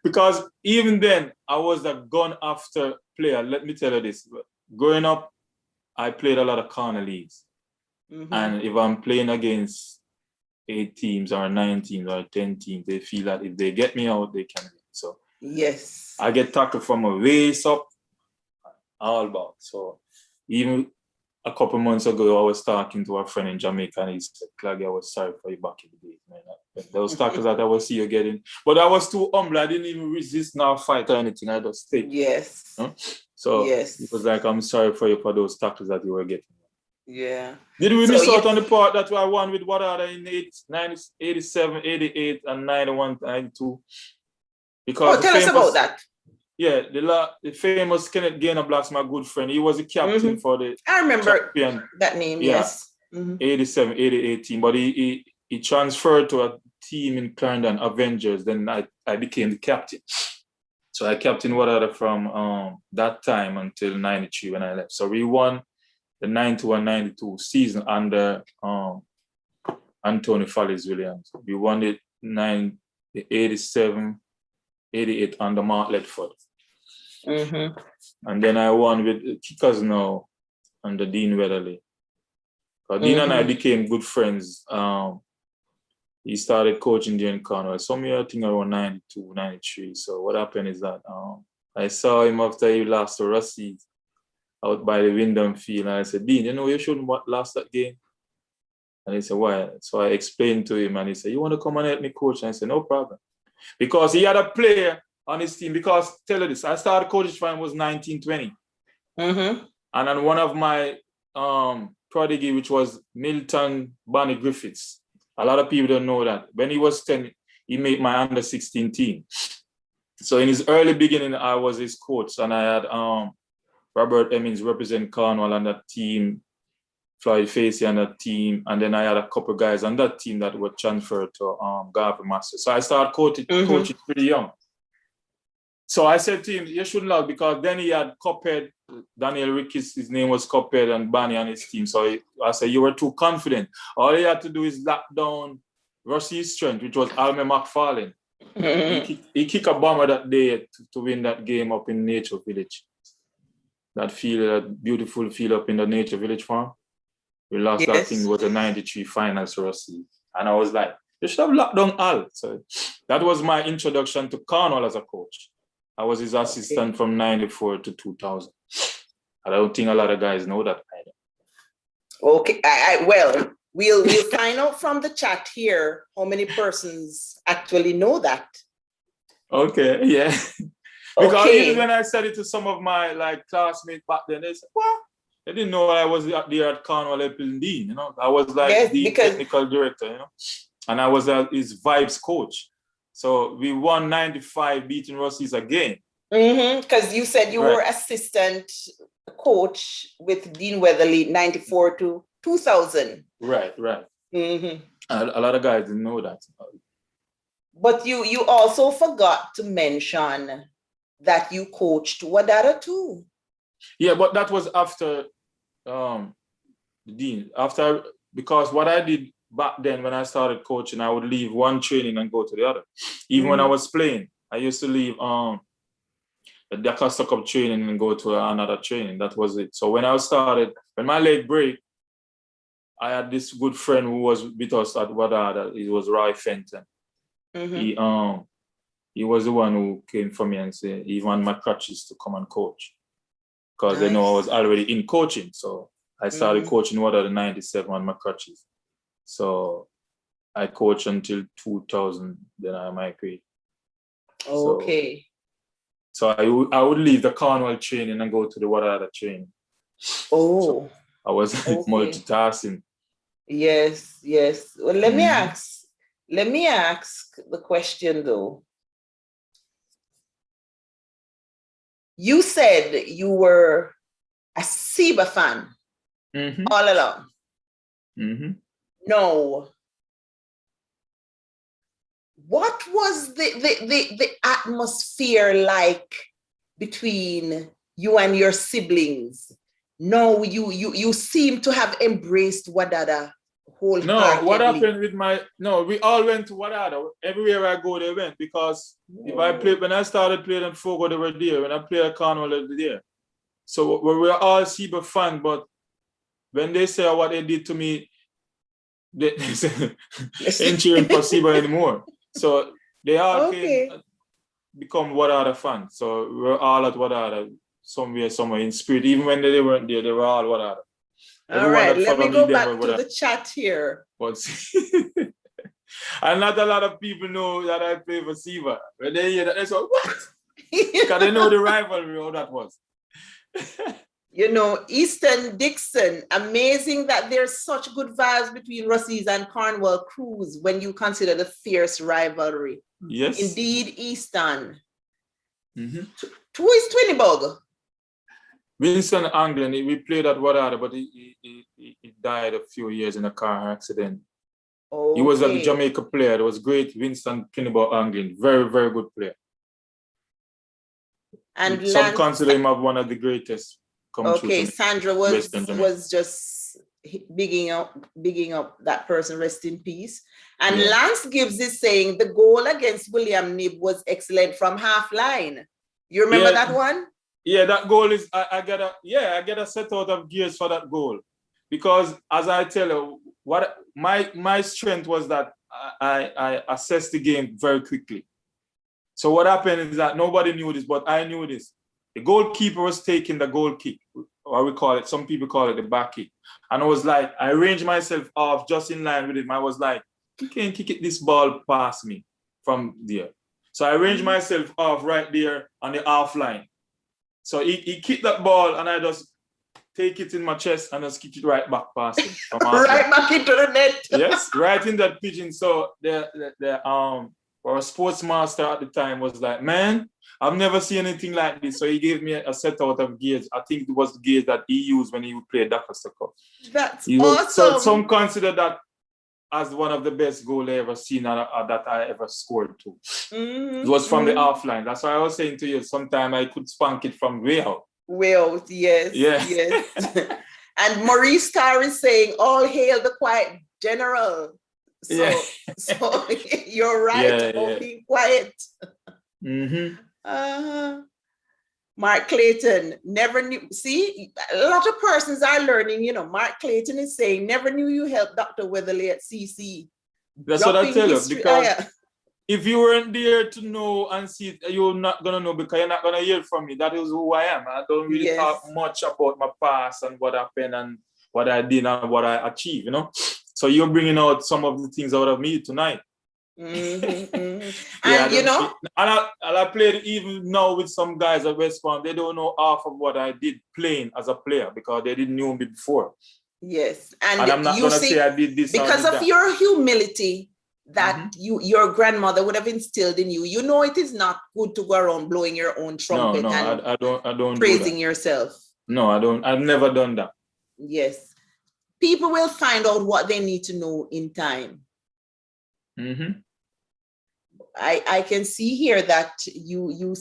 Because even then, I was a gun after player. Let me tell you this. Growing up, I played a lot of corner leagues. And if I'm playing against 8 teams or 9 teams or 10 teams, they feel that if they get me out, they can win. So yes, I get tackled from a waist up, all about. So even a couple months ago, I was talking to a friend in Jamaica and he said, Claggy, I was sorry for you back in the days, man. Those tackles that I was see you getting. But I was too humble. I didn't even resist nor fight or anything. I just stayed. Yes. Huh? So it was like, I'm sorry for you for those tackles that you were getting. Yeah. Did we miss out on the part that I won with Wadada in 87, 88, and 91, 92? Because tell us about that. Yeah, the famous Kenneth Gaynor Black's my good friend. He was the captain for the I remember that name, yes. 87, 88 team, but he transferred to a team in Clarendon, Avengers. Then I became the captain. So I captained Wadada from that time until 93 when I left. So we won the 91-92 season under Anthony Fallis Williams. We won it the 87, 88 under Mark Ledford. And then I won with Kickers now under Dean Weatherly. Dean and I became good friends. He started coaching there in Cornwall. Some year, I think around 92, 93. So what happened is that I saw him after he lost to Rossi out by the Wyndham Field. And I said, Dean, you know, you shouldn't lose that game. And he said, why? So I explained to him and he said, you want to come and help me coach? And I said, no problem. Because he had a player on his team. Because tell you this, I started coaching when I was 19, 20. And then one of my prodigy, which was Milton Barney Griffiths. A lot of people don't know that. When he was 10, he made my under 16 team. So in his early beginning, I was his coach. And I had Robert Emmons represent Cornwall on that team, Floyd Facey on that team. And then I had a couple guys on that team that were transferred to Garvey Master. So I started coaching pretty young. So I said to him, you shouldn't love, because then he had Cuphead, Daniel Ricketts, his name was Cuphead, and Barney on his team. So I said, you were too confident. All he had to do is lock down Rusty's strength, which was Alme McFarlane. He kicked a bomber that day to win that game up in Nature Village. That field, that beautiful field up in the Nature Village farm. We lost that thing. It was a 93 finals for Rusty. And I was like, you should have locked down Al. So that was my introduction to Cornwall as a coach. I was his assistant from 94 to 2000. I don't think a lot of guys know that either. Okay, well, we'll find out from the chat here how many persons actually know that. Okay, yeah. Because even when I said it to some of my classmates back then, they said, "What? They didn't know I was there at Cornwall helping Dean. You know, I was the technical director. You know, and I was his vibes coach. So we won 95, beating Rossies again. Because you said you were assistant coach with Dean Weatherly 94 to 2000. Right. A lot of guys didn't know that. But you also forgot to mention that you coached Wadada too. Yeah, but that was after Dean. Because what I did back then when I started coaching, I would leave one training and go to the other. Even when I was playing, I used to leave the Dakar Cup training and go to another training. That was it. So when my leg break, I had this good friend who was with us at Wadada. It was Roy Fenton. He was the one who came for me and said he wanted my crutches to come and coach. Because they know I was already in coaching. So I started coaching Wadada 97 on my crutches. So I coached until 2000, then I migrated. Okay. So I would leave the Cornwall training and go to the Wadada training. Oh. So I was multitasking. Yes. Well, let me ask the question though. You said you were a SEBA fan all along. No. What was the atmosphere like between you and your siblings? No, you seem to have embraced Wadada wholeheartedly. No, what happened with we all went to Wadada. Everywhere I go, they went, because when I started playing at Fogo, they were there. When I played at Carnival, they were there. So we were all SEBA fans, but when they say what they did to me, they ain't cheering for SEBA anymore. So they all came become Wadada fans. So we were all at Wadada somewhere in spirit. Even when they weren't there, they were all Wadada. All right, let me go back to the chat here. But and not a lot of people know that I play for SEBA. When they hear that, they say, what? Because they know the rivalry, how that was. You know, Easton Dixon, amazing that there's such good vibes between Rossies and Cornwall crews when you consider the fierce rivalry. Yes. Indeed, Easton. Who is Twinnibug? Winston Anglin, we played at Wadada, but he died a few years in a car accident. He was a Jamaica player. It was great. Winston Twinnibug Anglin, very, very good player. And some consider him as one of the greatest. Sandra was just bigging up that person, rest in peace. And Lance Gibbs is saying the goal against William Knibb was excellent from half line. You remember that one? Yeah, that goal is I get a set out of gears for that goal, because as I tell you, what my strength was that I assessed the game very quickly. So what happened is that nobody knew this, but I knew this. The goalkeeper was taking the goal kick, or we call it, some people call it the back kick. And I was like, I arranged myself off just in line with him. I was like, he can't kick this ball past me from there. So I arranged myself off right there on the half line. So he kicked that ball, and I just take it in my chest and just kick it right back past him. Right back into the net. Yes, right in that pigeon. So our sports master at the time was like, man, I've never seen anything like this. So he gave me a set out of gears. I think it was the gears that he used when he would play Dakar Cup. That's awesome. So some consider that as one of the best goals I ever seen that I ever scored too. It was from the half line. That's why I was saying to you, sometimes I could spank it from way out. Way out, yes. And Maurice Starr is saying, all hail the quiet general. So you're right about being quiet. Mark Clayton, never knew. See, a lot of persons are learning, you know. Mark Clayton is saying, never knew you helped Dr. Weatherly at CC. That's what I tell you, because if you weren't there to know and see it, you're not going to know, because you're not going to hear from me. That is who I am. I don't really talk much about my past and what happened and what I did and what I achieved, you know. So you're bringing out some of the things out of me tonight. And you know, and I played even now with some guys at West Palm. They don't know half of what I did playing as a player, because they didn't know me before. Yes, and I'm not going to say I did this because of your humility that your grandmother would have instilled in you. You know, it is not good to go around blowing your own trumpet I don't praising yourself. No, I don't. I've never done that. Yes, people will find out what they need to know in time. I can see here that you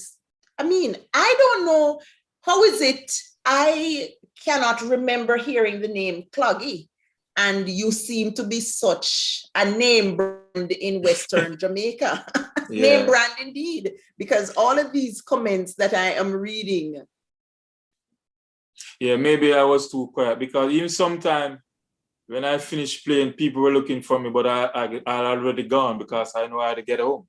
I mean, I don't know, how is it? I cannot remember hearing the name Cloggy. and you seem to be such a name brand in Western Jamaica. Name brand indeed, because all of these comments that I am reading. Yeah, maybe I was too quiet because even sometimes when I finished playing, people were looking for me, but I already gone because I know how to get home.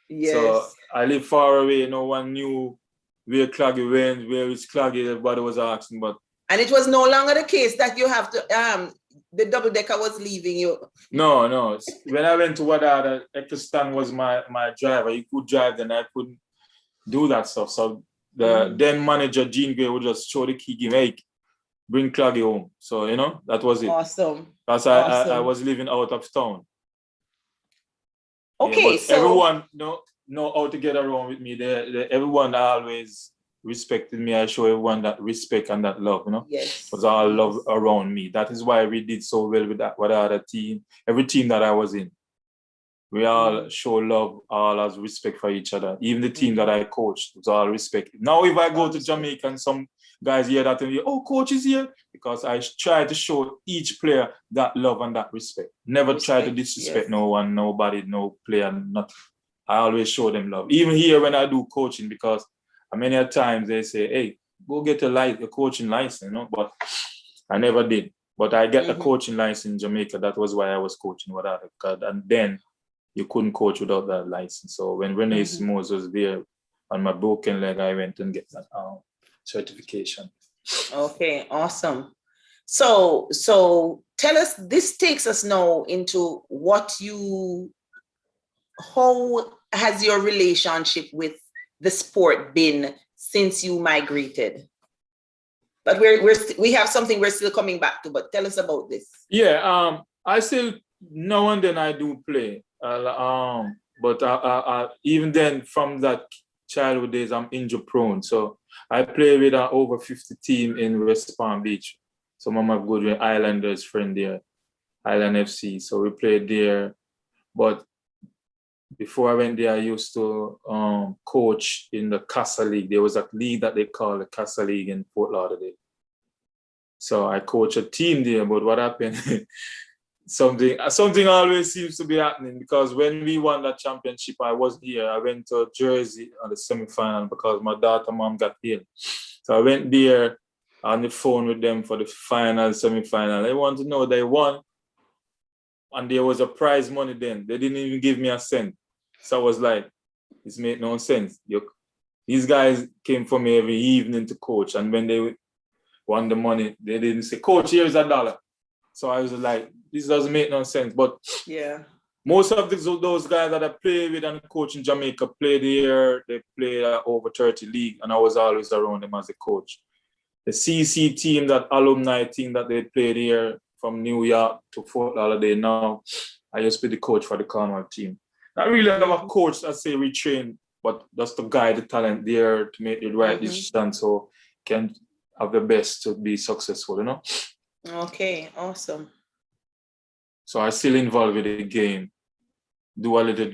Yes. So I live far away. No one knew where Claggy went, where is Claggy. Everybody was asking, but. And it was no longer the case that you have to, the double decker was leaving you. No. When I went to Wadada, Ekistan was my driver. He could drive, then I couldn't do that stuff. So the then manager, Gene Gray, would just show the key, give, hey, bring Claggy home. So, that was it. Awesome. Because I was living out of town. Okay, but so everyone know how to get around with me. Everyone always respected me. I show everyone that respect and that love, Yes. Was all love around me. That is why we did so well with the other team. Every team that I was in, we all show love, all has respect for each other. Even the team that I coached was all respect. Now, if I go to Jamaica and some guys hear that and coach is here, because I try to show each player that love and that respect. Never try to disrespect no one, nobody, no player, nothing. I always show them love. Even here when I do coaching, because many a times they say, hey, go get a coaching license, but I never did. But I get a coaching license in Jamaica. That was why I was coaching without a card. And then you couldn't coach without that license. So when Renee Simos was there on my broken leg, I went and get that certification. Okay, awesome. So tell us, this takes us now into how has your relationship with the sport been since you migrated? But we have something we're still coming back to, but tell us about this. Yeah, I still, now and then I do play. But even then, from that childhood days, I'm injury prone. So I play with an over 50 team in West Palm Beach. So I'm a good Islanders friend there, Island FC. So we played there. But before I went there, I used to coach in the Casa League. There was a league that they call the Casa League in Fort Lauderdale. So I coach a team there, but what happened? something always seems to be happening, because when we won that championship, I wasn't here. I went to Jersey on the semi-final because my daughter mom got ill. So I went there on the phone with them for the final, semi-final. They want to know they won. And there was a prize money then. They didn't even give me a cent. So I was like, this made no sense. These guys came for me every evening to coach. And when they won the money, they didn't say, coach, here's $1. So I was like, this doesn't make no sense. But yeah, most of those guys that I play with and coach in Jamaica played here. They played over 30 league, and I was always around them as a coach. The CC team, that alumni team that they played here from New York to Fort Lauderdale now, I used to be the coach for the Cornwall team. Not really have a coach that say we train, but just to guide the talent there to make the right decision so can have the best to be successful, Okay, awesome. So I still involved with the game. Do a little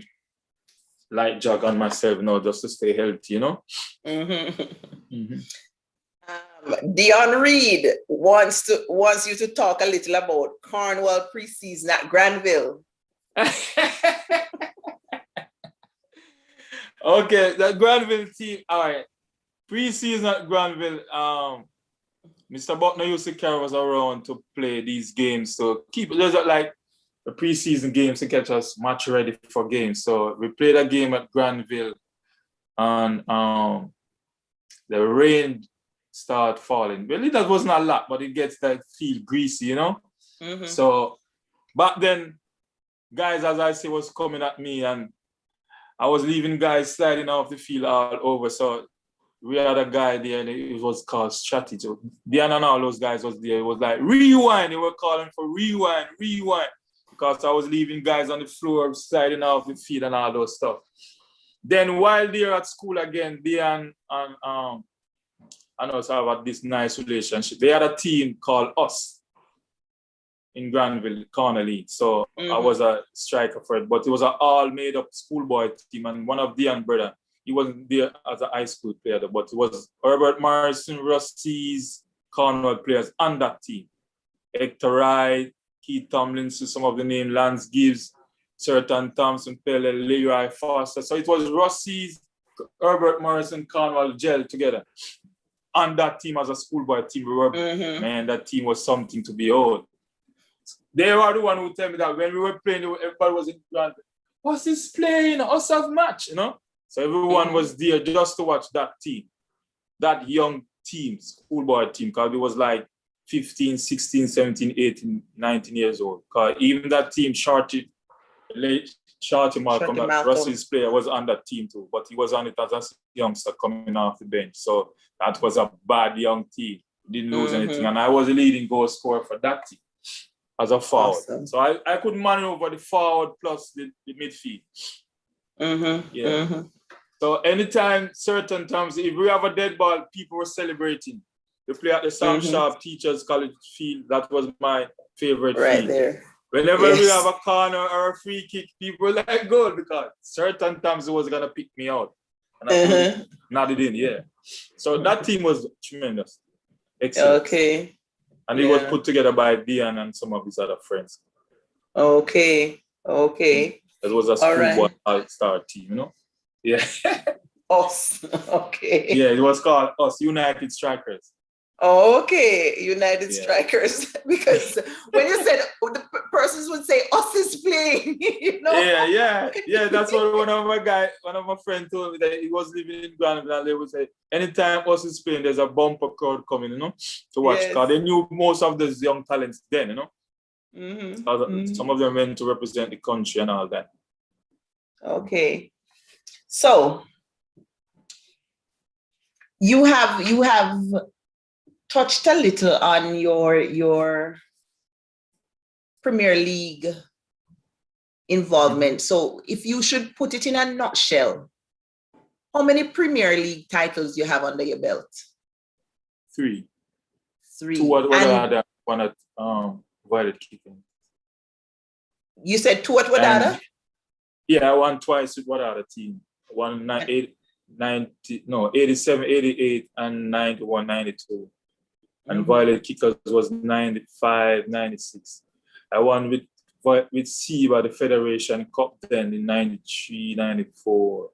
light jog on myself now just to stay healthy, Dion Reed wants you to talk a little about Cornwall preseason at Granville. Okay, the Granville team. All right, preseason at Granville. Mr. Buckner used to carry us around to play these games. So there's like the preseason games to get us match ready for games. So we played a game at Granville, and the rain started falling. Really, that wasn't a lot, but it gets that feel greasy, So back then, guys, as I say, was coming at me, and I was leaving guys sliding off the field all over. So we had a guy there, and it was called Strategy. Dan and all those guys was there. It was like, rewind. They were calling for rewind. Because I was leaving guys on the floor, sliding off the field and all those stuff. Then while they're at school again, Dan and I know so about this nice relationship. They had a team called Us in Granville, Corner League. So I was a striker for it, but it was an all made up schoolboy team. And one of Dian's brother, he wasn't there as a high school player, but it was Herbert Morrison, Rusty's Cornwall players on that team. Hector Wright, Keith Tomlinson, some of the name, Lance Gibbs, Certain Thompson, Pele, Leroy Foster. So it was Rossies, Herbert Morris, and Cornwall gel together. And that team as a schoolboy team, we were, man, that team was something to behold. They were the one who tell me that when we were playing, everybody was in front. What's this playing? Us have match, you know? So everyone was there just to watch that team, that young team, schoolboy team, because it was like 15, 16, 17, 18, 19 years old. Because even that team, Shorty Malcolm, that Russell's player, was on that team too, but he was on it as a youngster coming off the bench. So that was a bad young team. Didn't lose anything. And I was the leading goal scorer for that team as a forward. Awesome. So I could maneuver the forward plus the midfield. So anytime, certain times, if we have a dead ball, people were celebrating. We play at the Sam Sharp Teachers College field. That was my favorite field. There. Whenever we have a corner or a free kick, people were like goal because certain times it was gonna pick me out. And I nodded in, So that team was tremendous. Excellent. Okay. And it was put together by Dion and some of his other friends. Okay. It was a schoolboy all-star team, you know? Yeah. Us. Okay. Yeah, it was called Us, United Strikers. Okay, United Strikers. Because when you said the persons would say Us is playing, you know? Yeah. That's what one of my friends told me that he was living in Granville and they would say, anytime Us is playing, there's a bumper crowd coming, you know, to watch. Because they knew most of those young talents then, you know. Some of them went to represent the country and all that. Okay. So you have touched a little on your Premier League involvement. So if you should put it in a nutshell, how many Premier League titles you have under your belt? 3. 3. 2 at one at Violet Keeping. You said 2 at Wadada? Yeah, I won twice with Wadada team. Won 87, 88, and 91, 92. And Violet Kickers was 95, 96. I won with SEBA, the Federation Cup then in 93, 94.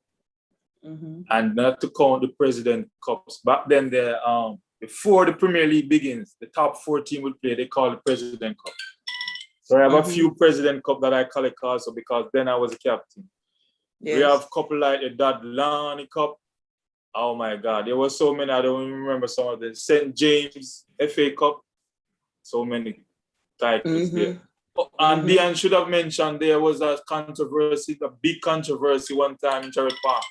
And not to count the President Cups. Back then, before the Premier League begins, the top 4 team would play, they call the President Cup. So I have a few President Cup that I collect also because then I was a captain. Yes. We have a couple like the Dadlani Cup. Oh my God, there were so many, I don't even remember some of them. St. James FA Cup, so many titles there. And Dion should have mentioned there was a controversy, a big controversy one time in Cherry Park.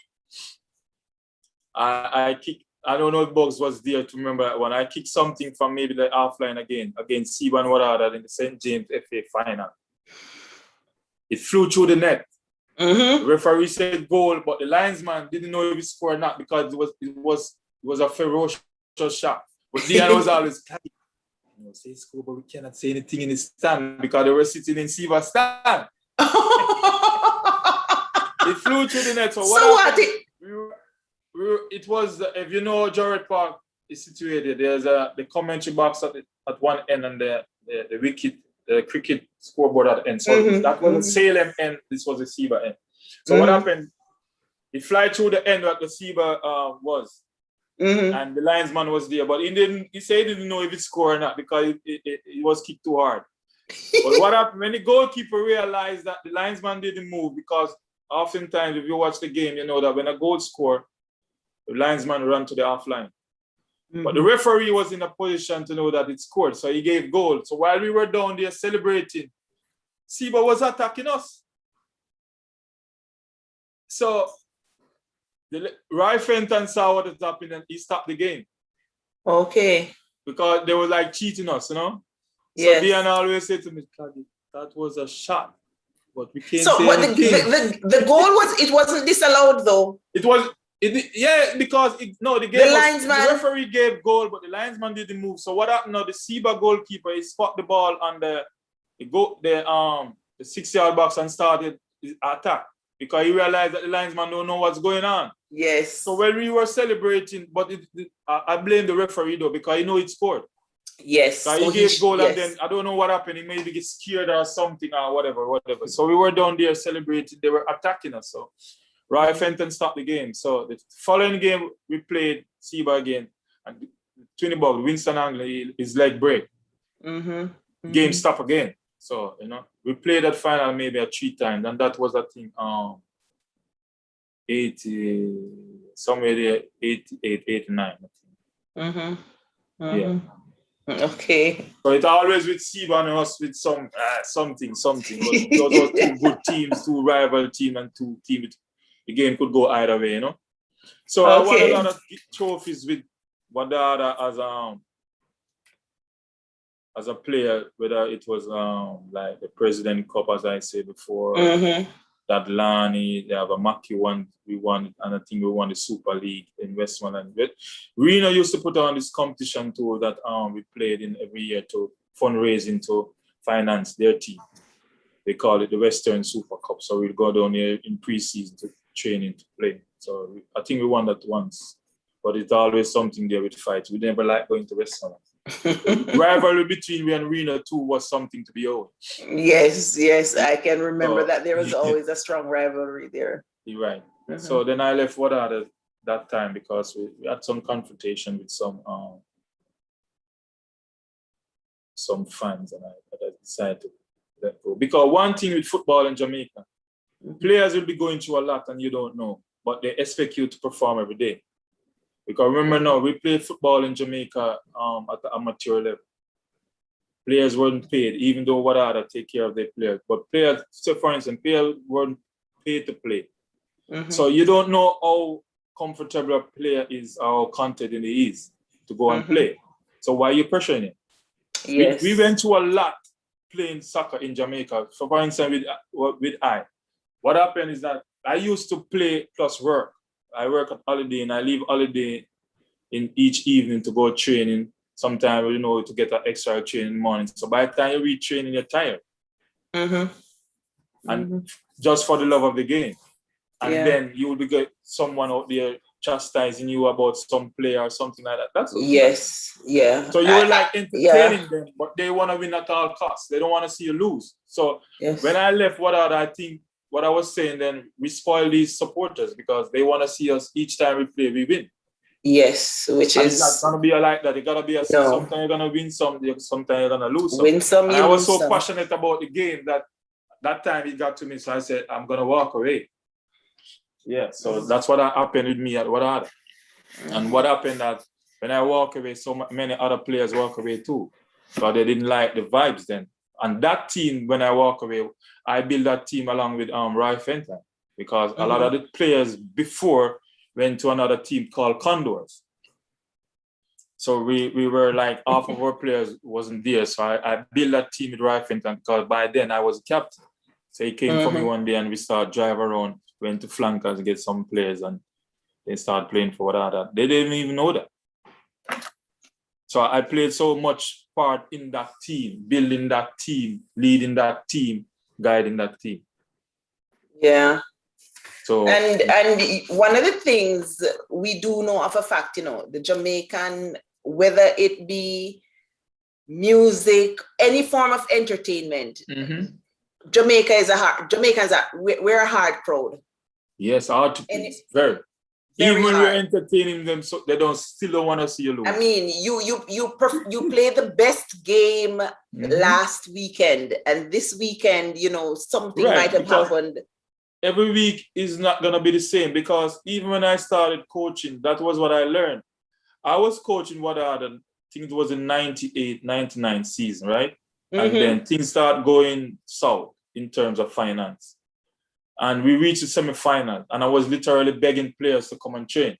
I don't know if Bugs was there to remember that one. I kicked something from maybe the offline against Seaban Wadada in the St. James FA final. It flew through the net. The referee said goal, but the linesman didn't know if he scored or not because it was a ferocious shot. But Dion was always like, say score, but we cannot say anything in the stand because they were sitting in Siva's stand. It flew through the net. So what? It was, if you know Jarrett Park is situated, there's the commentary box at one end and the cricket scoreboard at the end. So that was the Salem end, this was the Seba end. So what happened? He fly through the end that the Seba was. And the linesman was there, but he said he didn't know if it scored or not because it was kicked too hard. But what happened when the goalkeeper realized that the linesman didn't move, because oftentimes if you watch the game, you know that when a goal score, the linesman ran to the off line. But the referee was in a position to know that it scored, so he gave goal. So while we were down there celebrating, Seba was attacking us. So Roy Fenton saw what was happening and he stopped the game. Okay. Because they were like cheating us, you know? Yes. So Dion always said to me, that was a shot. But we can't say anything. The goal it wasn't disallowed though. Because the referee gave goal, but the linesman didn't move. So what happened now? The Seba goalkeeper, he spot the ball on the 6-yard box and started his attack because he realized that the linesman don't know what's going on. Yes. So when we were celebrating, but I blame the referee though because he know it scored. Yes. So he gave goal and then I don't know what happened. He maybe get scared or something or whatever. So we were down there celebrating. They were attacking us. So Roy Fenton stopped the game. So the following game we played Seba again. And Twinny Ball, Winston Angley, his leg break. Game stop again. So, we played that final maybe 3 times. And that was, I think, 80, somewhere there, 88, 89, I think. Yeah. Okay. So it's always with Seba and us with something. But those were 2 good teams, 2 rival teams, and 2 teams. The game could go either way, So I won a lot of trophies with Wadada as a player, whether it was like the President Cup, as I said before, that Lani, they have a Maki one, we won, and I think we won the Super League in Westmoreland. But Reno used to put on this competition tour that we played in every year to fundraising to finance their team. They call it the Western Super Cup. So we'd go down here in pre-season to training to play. So I think we won that once, but it's always something there with fights. We never like going to Westmoreland. Rivalry between we and Reno too was something to behold. Yes, I can remember that there was always a strong rivalry there. You're right. So then I left Wadada that time because we had some confrontation with some fans, and I decided to let go. Because one thing with football in Jamaica, players will be going through a lot and you don't know, but they expect you to perform every day. Because remember now, we play football in Jamaica at the amateur level. Players weren't paid, even though Wadada take care of their players. But players, so for instance, players weren't paid to play. So you don't know how comfortable a player is or how confident he is to go and play. So why are you pressuring him? Yes. We went through a lot playing soccer in Jamaica. So for instance, what happened is that I used to play plus work. I work at holiday and I leave holiday in each evening to go training. Sometimes, to get an extra training in the morning. So by the time you reach training, you're tired. And just for the love of the game. And then you will get someone out there chastising you about some player or something like that. That's okay. So you're like entertaining them, but they want to win at all costs. They don't want to see you lose. So when I left Wadada, I think what I was saying then, we spoil these supporters because they want to see us each time we play, we win. Yes, which and is... it's not going to be like that. It got to be sometimes you're going to win some, sometimes you're going to lose some. Win some, and I was so passionate about the game that time it got to me. So I said, I'm going to walk away. Yeah, so that's what happened with me at Wadada. And what happened that when I walk away, so many other players walk away too. So they didn't like the vibes then. And that team, when I walk away, I built that team along with Roy Fenton because a lot of the players before went to another team called Condors. So we were like, half of our players wasn't there. So I built that team with Roy Fenton because by then I was a captain. So he came for me one day and we started driving around, went to flankers to get some players and they started playing for Wadada. They didn't even know that. So I played so much part in that team, building that team, leading that team, guiding that team. Yeah. So and one of the things we do know of a fact, the Jamaican, whether it be music, any form of entertainment, Jamaicans we're a hard crowd. Yes, hard to please. Very. Even when we're entertaining them, so they still don't want to see you lose. I mean, you played the best game last weekend, and this weekend, something might have happened. Every week is not going to be the same because even when I started coaching, that was what I learned. I was coaching I think it was in 98, 99 season, right? And then things start going south in terms of finance. And we reached the semi-final, and I was literally begging players to come and train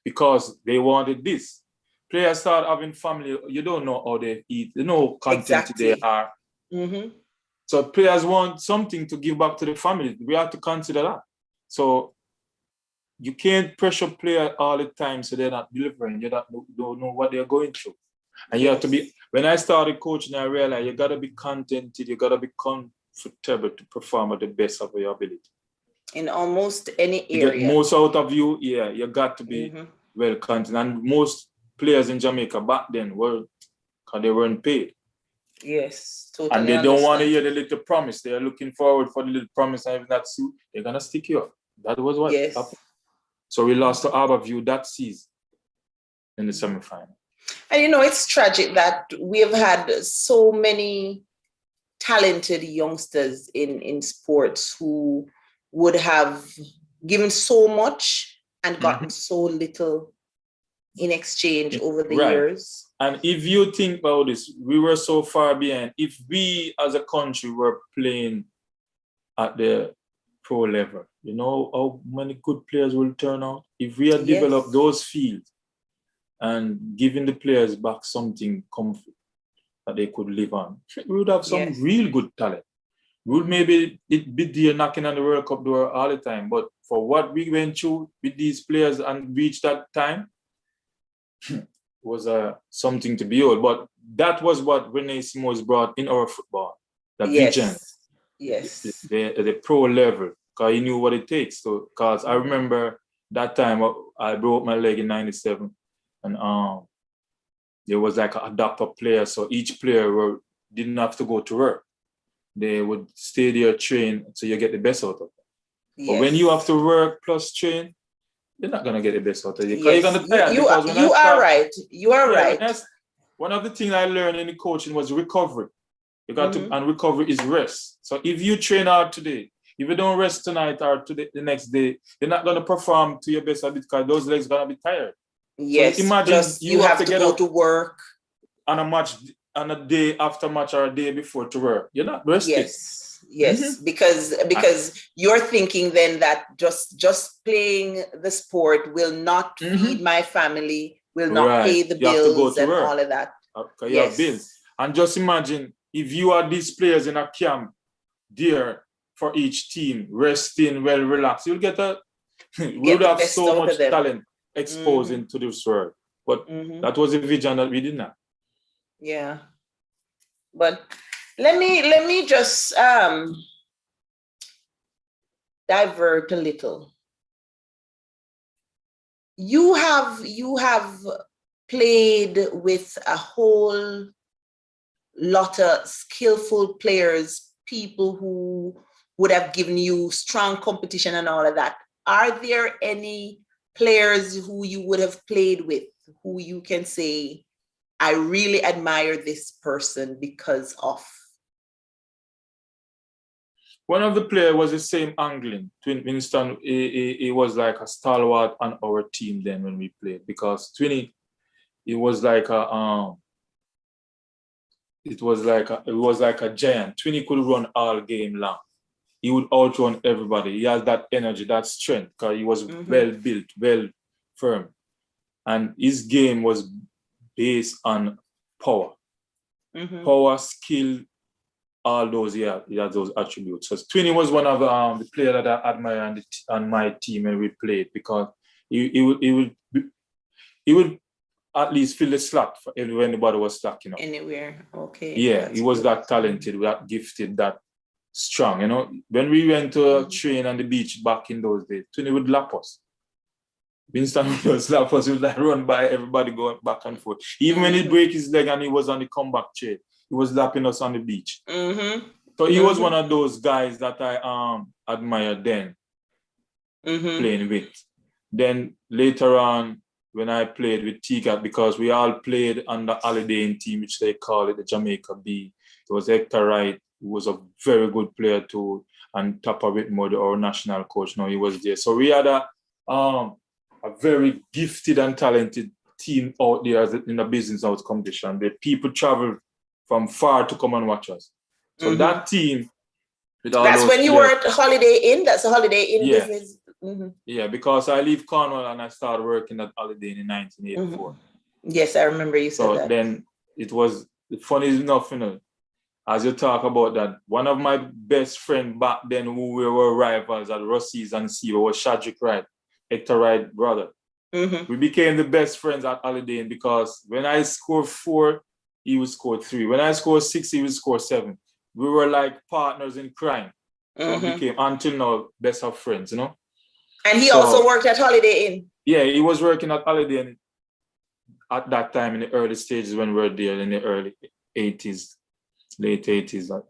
because they wanted this. Players start having family. You don't know how they eat. You know how content they are. So players want something to give back to the family. We have to consider that. So you can't pressure players all the time so they're not delivering. You don't know what they're going through. And you have to be, when I started coaching, I realized you got to be contented. You got to be comfortable to perform at the best of your ability. In almost any area. To get most out of you, you got to be well content. And most players in Jamaica back then were because they weren't paid. Yes, totally. And they don't want to understand. hear the little promise. They are looking forward for the little promise, and if that suit, they're gonna stick you up. That was what Yes. happened. So we lost to Harborview that season in the semifinal. And it's tragic that we have had so many talented youngsters in sports who would have given so much and gotten so little in exchange over the years. And if you think about this, we were so far behind. If we as a country were playing at the pro level, how many good players will turn out? If we had developed those fields and given the players back something comfort that they could live on, we would have some real good talent. We would maybe be there knocking on the World Cup door all the time. But for what we went through with these players and reached that time, was something to behold. But that was what Rene Simões brought in our football. The vision. Yes. The pro level. Because he knew what it takes. So, because I remember that time I broke my leg in 97. And there was like an adapter player. So each player didn't have to go to work. They would stay there, train, so you get the best out of them. Yes. But when you have to work plus train, you're not gonna get the best out of it. Because you're gonna tire. You are right. You are right. One of the things I learned in the coaching was recovery. You got to, and recovery is rest. So if you train hard today, if you don't rest tonight or today, the next day, you're not gonna perform to your best ability because those legs are gonna be tired. Yes. So imagine you have to get go to work on a day after match or a day before to work. You're not resting. Yes, because you're thinking then that just playing the sport will not feed my family, will not pay the bills and all of that. You have bills. And just imagine if you are these players in a camp there for each team, resting, well relaxed, you'll get we would have so much talent exposed into this world. But that was a vision that we didn't have. Yeah. But let me just divert a little. You have played with a whole lot of skillful players, people who would have given you strong competition and all of that. Are there any players who you would have played with who you can say, I really admire this person because of? One of the players was the same Anglin. Winston, he was like a stalwart on our team then when we played, because Twinny, it was like a giant. Twinny could run all game long. He would outrun everybody. He has that energy, that strength, because he was well built, well firm. And his game was based on power. Power, skill, all those, he had those attributes. So Twinny was one of the players that I admire on my team when we played, because he would at least fill the slot for anybody was stuck, Anywhere, okay. Yeah, he was that talented, that gifted, that strong, When we went to train on the beach back in those days, Twinny would lap us. Winston would lap us, he would run by everybody going back and forth. Even when he break his leg and he was on the comeback chair, he was lapping us on the beach. So he was one of those guys that I admired then, playing with. Then later on, when I played with T-Cat, because we all played on the Holiday team, which they call it the Jamaica B. It was Hector Wright, who was a very good player too, and Tapa Whitmore, our national coach, he was there. So we had a very gifted and talented team out there in the business house competition. The people traveled from far to come and watch us. So that team, with all that's those when you players, were at Holiday Inn. That's a Holiday Inn business. Yeah, because I leave Cornwall and I started working at Holiday Inn in 1984. Yes, I remember you said that. So then it was funny enough, as you talk about that, one of my best friends back then who we were rivals at Rossi's and Siva was Shadrick Wright, Hector Wright brother. We became the best friends at Holiday Inn because when I scored 4, he would score 3. When I scored 6, he would score 7. We were like partners in crime. So we became, until now, best of friends, And he also worked at Holiday Inn. Yeah, he was working at Holiday Inn at that time in the early stages when we were there in the early 80s, late 80s, like,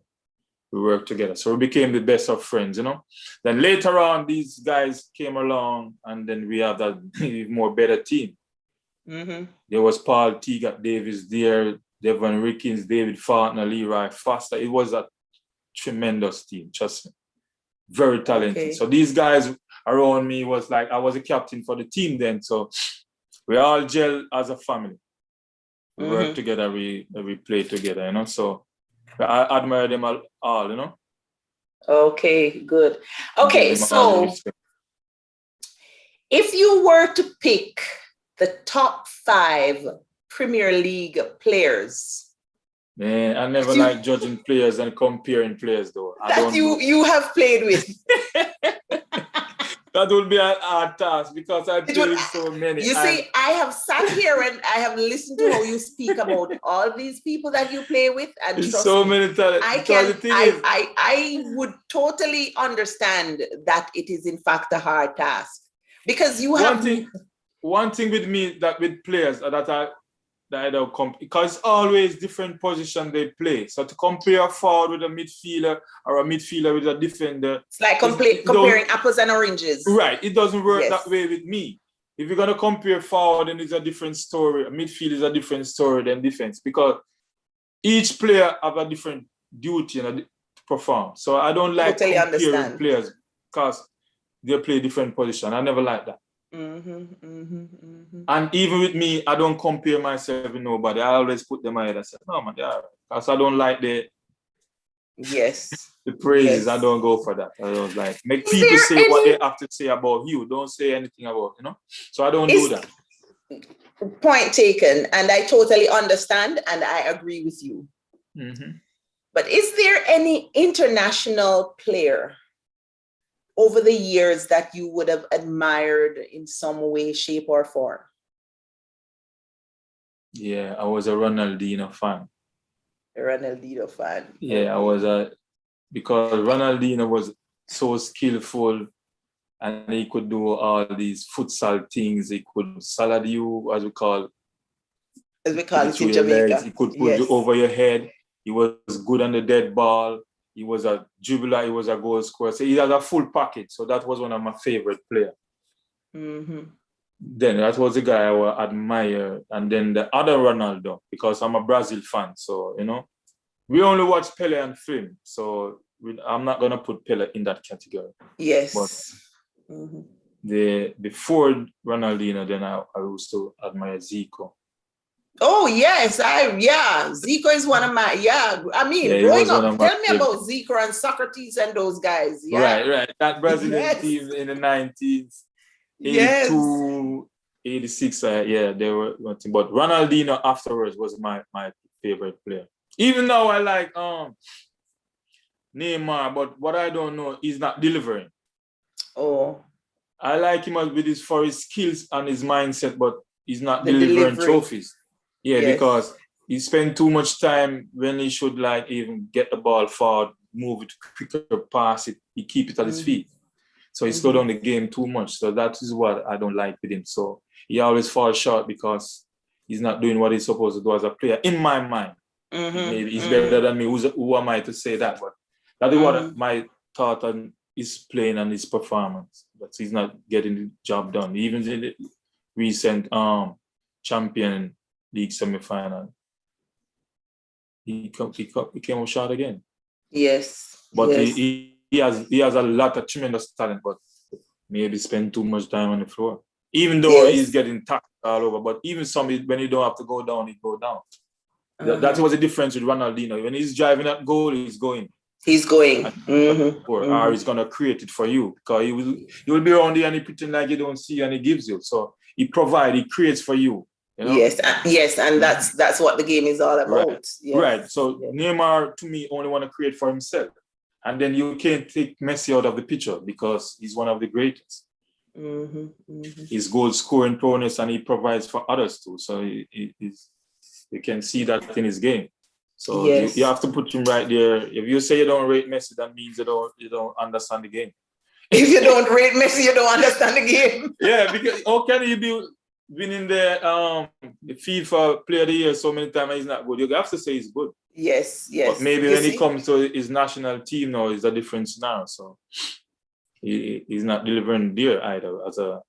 we worked together. So we became the best of friends, you know. Then later on, these guys came along, and then we have that more better team. Mm-hmm. There was Paul Teagat Davis there, Devon Rickens, David Fartner, Leroy Foster. It was a tremendous team, trust me. Very talented. Okay. So these guys around me was like, I was a captain for the team then. So we all gel as a family. We work together, we play together, you know. So I admire them all, you know. Okay, good. Okay, so if you were to pick the top 5 Premier League players. Man, I never like judging players and comparing players though. That you have played with. That would be an hard task because I played with so many. You see, I have sat here and I have listened to how you speak about all these people that you play with, and trust so me, many times. I would totally understand that it is in fact a hard task because you have one thing with me that with players that I don't compare, because it's always different position they play. So to compare a forward with a midfielder or a midfielder with a defender, it's like comparing apples and oranges. Right, it doesn't work that way with me. If you're gonna compare forward, then it's a different story. A midfield is a different story than defense because each player have a different duty and to perform. So I don't like comparing players because they play different position. I never like that. And even with me, I don't compare myself with nobody. I always put them ahead and say, no man, because I don't like the praises. I don't go for that. I don't like make people say what they have to say about you. Don't say anything about, you know. So I don't do that. Point taken, and I totally understand and I agree with you. But is there any international player over the years that you would have admired in some way, shape, or form? Yeah, I was a Ronaldinho fan. A Ronaldinho fan. Yeah, I was because Ronaldinho was so skillful and he could do all these futsal things. He could salad you, as we call it in Jamaica. Legs. He could put you over your head. He was good on the dead ball. He was a dribbler. He was a goal scorer. So he had a full package. So that was one of my favorite players. Then that was the guy I admire. And then the other Ronaldo, because I'm a Brazil fan. So, you know, we only watch Pele and film. So I'm not going to put Pele in that category. Yes. But before Ronaldinho, then I used to admire Zico. Oh, yes. Zico is one of my, I mean, growing up, tell me about Zico and Socrates and those guys. Yeah. Right. That Brazilian team in the 90s, 82, 86, they were nothing. But Ronaldinho afterwards was my favorite player. Even though I like Neymar, but what I don't know, he's not delivering. Oh. I like him for his skills and his mindset, but he's not delivering trophies. Yeah, because he spent too much time when he should like even get the ball forward, move it quicker, pass it, he keep it at his feet. So he slowed down the game too much. So that is what I don't like with him. So he always falls short because he's not doing what he's supposed to do as a player, in my mind. Maybe he's better than me. Who am I to say that? But that is what my thought on his playing and his performance. But he's not getting the job done. Even in the recent Champion League semi-final, he came up short again. Yes. But he has a lot of tremendous talent, but maybe spend too much time on the floor. Even though he's getting tackled all over, but even when he don't have to go down, he go down. That was the difference with Ronaldinho. When he's driving that goal, he's going. He's going. Or he's gonna create it for you because he will be around there and he pretend like you don't see and he gives you. So he creates for you. You know? Yes, and that's what the game is all about. Right. Right. So Neymar, to me, only want to create for himself, and then you can't take Messi out of the picture because he's one of the greatest. His goal scoring prowess and he provides for others too. So you can see that in his game. So you have to put him right there. If you say you don't rate Messi, that means you don't understand the game. If you don't rate Messi, you don't understand the game. Yeah, because how can you be winning the FIFA Player of the Year so many times, he's not good. You have to say he's good. Yes. But maybe when he comes to his national team now, it's a different scenario. So he's not delivering there either as a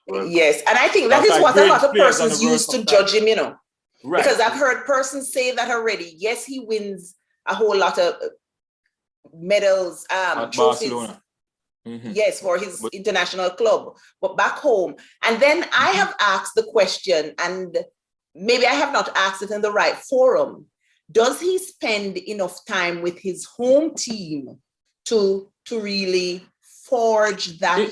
yes, and I think that is what a lot of persons use to judge him, you know. Right. Because I've heard persons say that already. Yes, he wins a whole lot of medals, trophies. Barcelona. Yes, for his international club, but back home. And then I have asked the question, and maybe I have not asked it in the right forum. Does he spend enough time with his home team to really forge that?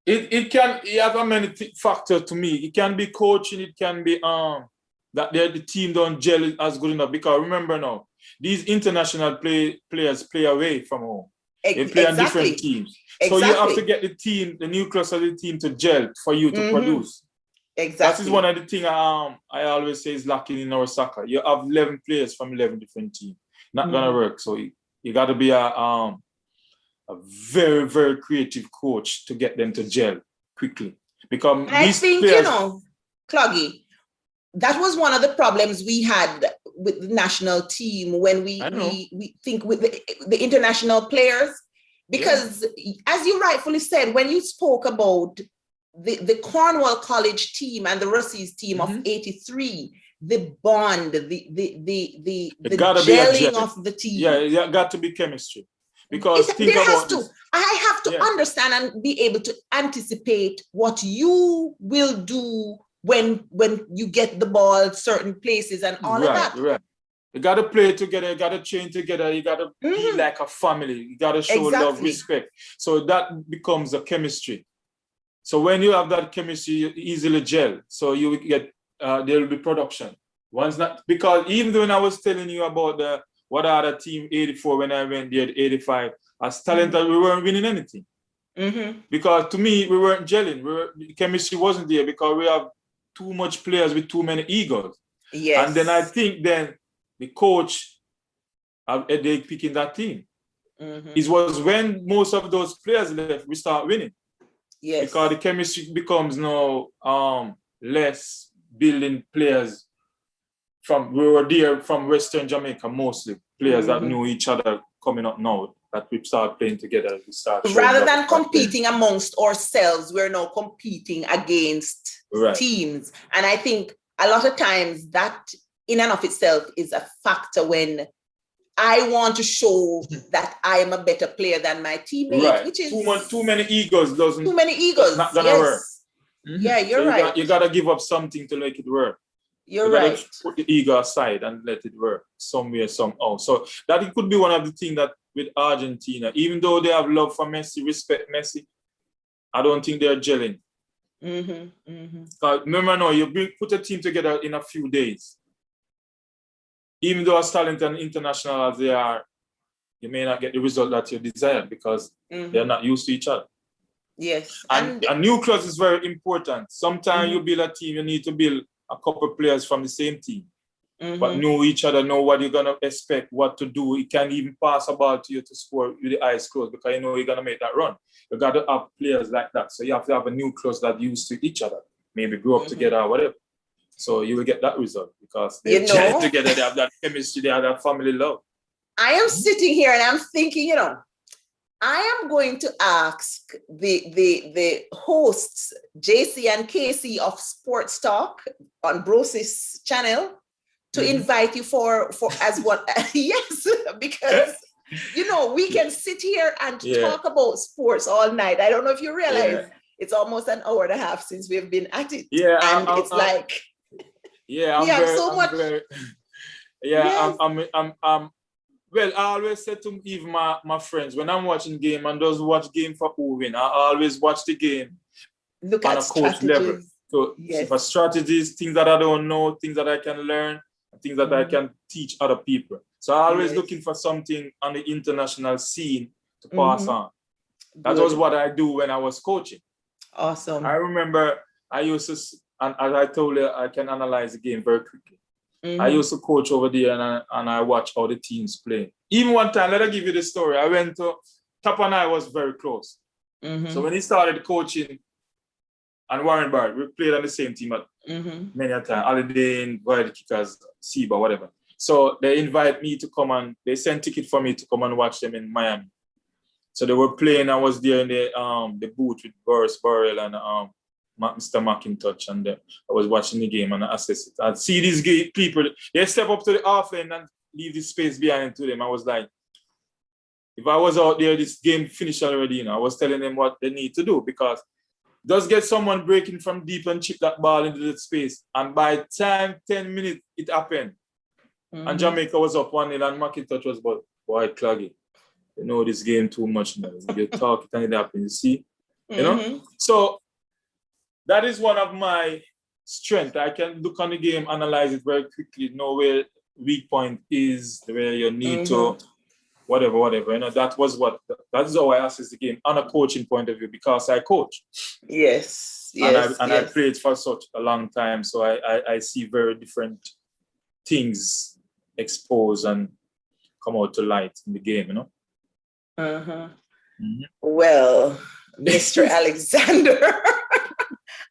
It can have a many factors to me. It can be coaching. It can be that the team don't gel as good enough. Because remember now, these international players play away from home. They play on different teams. So you have to get the team, the nucleus of the team to gel for you to produce. Exactly. That is one of the things I always say is lacking in our soccer. You have 11 players from 11 different teams. Not gonna work. So you got to be a very, very creative coach to get them to gel quickly. Because I think, players, Cloggy, that was one of the problems we had with the national team when we think with the international players. Because as you rightfully said, when you spoke about the Cornwall College team and the Russies team of 83, the bond, the gelling of the team. Yeah, it got to be chemistry. Because I have to understand and be able to anticipate what you will do when you get the ball certain places and all of that. Right. You got to play together. You got to train together. You got to be like a family. You got to show love, respect. So that becomes a chemistry. So when you have that chemistry, you easily gel. So you get there will be production. Because even when I was telling you about what other team 84 when I went there 85, as talented, we weren't winning anything. Because to me, we weren't gelling. The chemistry wasn't there because we have too much players with too many egos. Yes. And then I think then the coach have headache picking that team. It was when most of those players left, we start winning. Yes. Because the chemistry becomes now less building players we were there from Western Jamaica mostly, players that knew each other coming up now, that we start playing together. Rather than competing amongst ourselves, we're now competing against teams. And I think a lot of times that in and of itself is a factor when I want to show that I am a better player than my teammate, which is too many egos doesn't. Too many egos. Not gonna work. Yeah, you're right. You gotta give up something to make it work. You gotta put the ego aside and let it work somewhere, somehow. So that it could be one of the things that with Argentina, even though they have love for Messi, respect Messi, I don't think they're gelling. Remember now, put a team together in a few days. Even though as talented and international as they are, you may not get the result that you desire because they're not used to each other. Yes. And a nucleus is very important. Sometimes you build a team, you need to build a couple of players from the same team, but know each other, know what you're going to expect, what to do. It can even pass a ball to you to score with the eyes closed because you know you're going to make that run. You got to have players like that. So you have to have a nucleus that used to each other, maybe grow up together or whatever. So you will get that result because they're together, they have that chemistry, they have that family love. I am sitting here and I'm thinking, I am going to ask the hosts, JC and Casey of Sports Talk on Brosis channel to invite you for as what? Yes, because we can sit here and talk about sports all night. I don't know if you realize it's almost an hour and a half since we've been at it. Yeah, and it's like we have so much. Well, I always say to even my friends, when I'm watching game and those watch game for who win, I always watch the game on a coach level. So for strategies, things that I don't know, things that I can learn, things that I can teach other people. So I'm always looking for something on the international scene to pass on. That was what I do when I was coaching. Awesome. I remember I used to, and as I told you, I can analyze the game very quickly. I used to coach over there and I watch how the teams play. Even one time, let me give you the story. I went to, Tap and I was very close. So when he started coaching, and Warren Barrett. We played on the same team at many a time. Holiday in Void Kickers, Seba, whatever. So they invite me to come and they sent ticket for me to come and watch them in Miami. So they were playing. I was there in the booth with Boris Burrell and Mr. McIntosh, and I was watching the game and I assessed it. I'd see these people, they step up to the half lane and leave the space behind to them. I was like, if I was out there, this game finished already, you know. I was telling them what they need to do, because just get someone breaking from deep and chip that ball into the space. And by time 10 minutes, it happened. And Jamaica was up 1-0 and McIntosh was about, boy, Claggy, you know this game too much now. You talk it and it happens, you see? You know? So that is one of my strengths. I can look on the game, analyze it very quickly, know where weak point is, where you need to, whatever. You know, that is how I assess the game on a coaching point of view, because I coach. Yes. I played for such a long time, so I see very different things exposed and come out to light in the game, you know. Well, Mr. Alexander,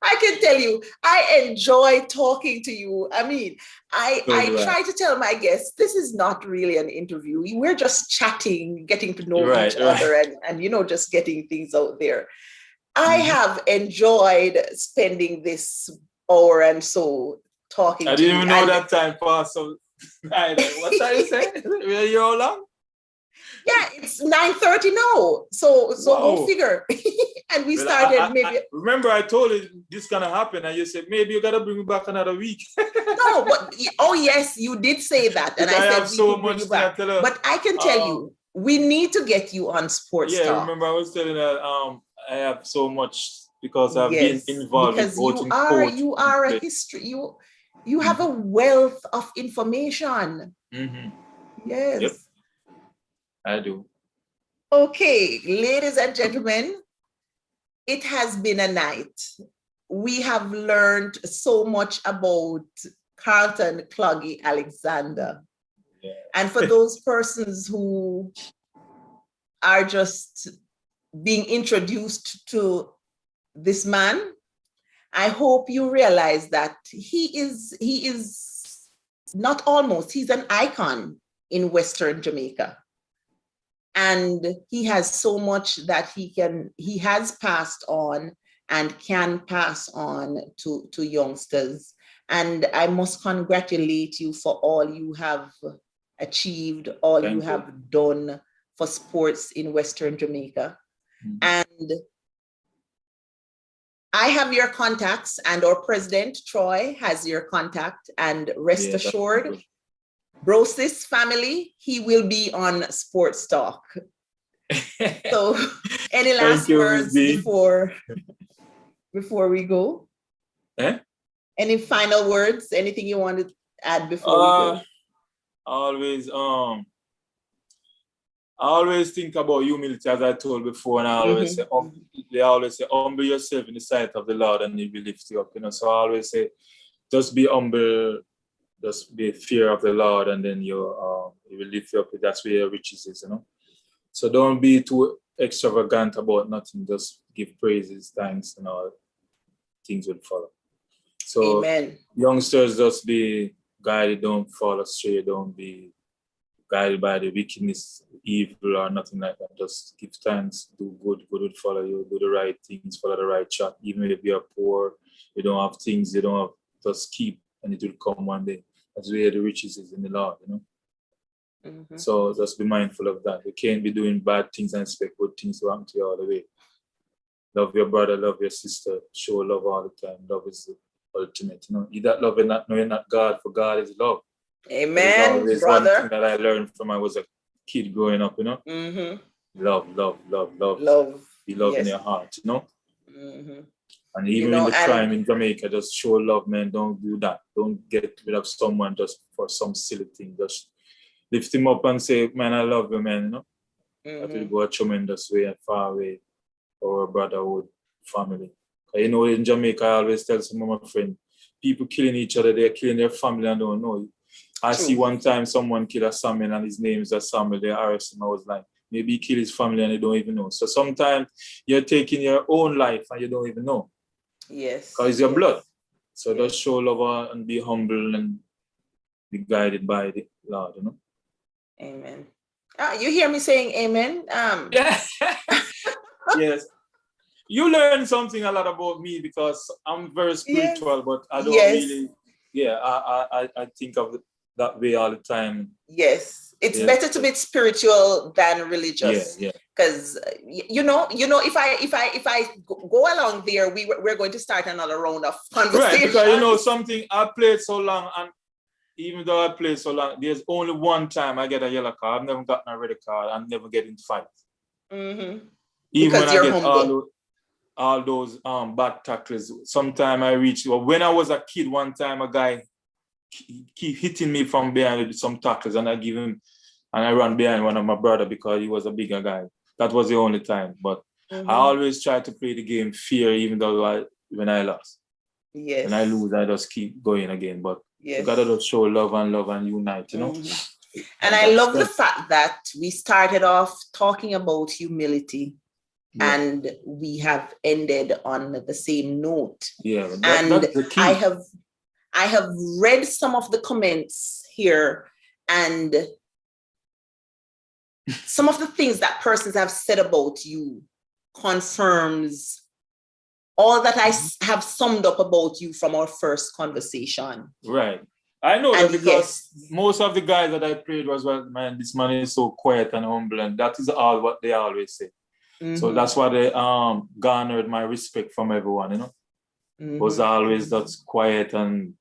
I can tell you, I enjoy talking to you. I mean, I try to tell my guests, this is not really an interview. We're just chatting, getting to know each other and, you know, just getting things out there. I have enjoyed spending this hour and so talking to you. I didn't even know that time passed. So, what time you say? Were you all long? Yeah, it's 9:30 now. So go figure. And we started maybe. Remember, I told you this gonna happen, and you said maybe you gotta bring me back another week. No, but yes, you did say that, and I said have so much to back. But I can tell you, we need to get you on Sports Talk. Yeah, remember I was telling that I have so much because I've been involved because with you are a history. You have a wealth of information. Yes. Yep. I do. Okay, ladies and gentlemen, it has been a night. We have learned so much about Carlton Cloggy Alexander. Yeah. And for those persons who are just being introduced to this man, I hope you realize that he is not almost, he's an icon in Western Jamaica. And he has so much that he has passed on and can pass on to youngsters. And I must congratulate you for all you have achieved, all you have done for sports in Western Jamaica. And I have your contacts, and our president, Troy, has your contact, and rest assured, Brosis family, he will be on Sports Talk. So any last words before we go? Any final words? Anything you want to add before we go? I always think about humility, as I told before, and I always say, they always say, humble yourself in the sight of the Lord and he will lift you up, you know. So I always say, just be humble, just be fear of the Lord, and then he will lift you up. That's where your riches is, you know. So don't be too extravagant about nothing. Just give praises, thanks, and all things will follow. So youngsters, just be guided, don't fall astray, don't be guided by the wickedness, evil, or nothing like that. Just give thanks, do good will follow you, do the right things, follow the right track. Even if you are poor, you don't have things, you don't have, just keep, and it will come one day. That's where the riches is in the Lord, you know. So just be mindful of that. You can't be doing bad things and expect good things to happen to you all the way. Love your brother, love your sister, show love all the time. Love is the ultimate, you know. You that love and not knowing not God, for God is love. Amen, brother. One thing that I learned from I was a kid growing up, you know. Love. Be love in your heart, you know. And even in the crime in Jamaica, just show love, man. Don't do that. Don't get rid of someone just for some silly thing. Just lift him up and say, man, I love you, man, you know. That will go a tremendous way and far away for our brotherhood, family. You know, in Jamaica, I always tell some of my friends, people killing each other, they're killing their family and don't know. I see one time someone killed a Samuel and his name is a Samuel, they arrested him. I was like, maybe he killed his family and they don't even know. So sometimes you're taking your own life and you don't even know. Yes. Because it's your yes. blood. So Yes. just show love and be humble and be guided by the Lord, you know. Amen. You hear me saying amen? Yeah. Yes. You learn something a lot about me because I'm very spiritual, Yes. but I don't Yes. really, I think of it that way all the time. Yes. It's Yes. better to be spiritual than Yeah, religious. yeah. Because you know, if I go along there, we're going to start another round of conversation. Right, because you know something, I played so long, and even though I played so long, there's only one time I get a yellow card. I've never gotten a red card. I'm never getting fights. Mm-hmm. Even Because when I you're get humble. all those bad tackles, sometime I reach. Well, when I was a kid, one time a guy keep hitting me from behind with some tackles, and I give him, and I run behind one of my brother because he was a bigger guy. That was the only time. But Mm-hmm. I always try to play the game fair, even though when I lost. Yes. When I lose, I just keep going again. But yes. you gotta just show love and unite, you know. Mm-hmm. And I love the fact that we started off talking about humility. Yeah. And we have ended on the same note. Yeah, that's the key. I have read some of the comments here, and some of the things that persons have said about you confirms all that I have summed up about you from our first conversation. Right. I know that because most of the guys that I played was, well, man, this man is so quiet and humble, and that is all what they always say. Mm-hmm. So that's why they garnered my respect from everyone, you know. Mm-hmm. Was always that's quiet and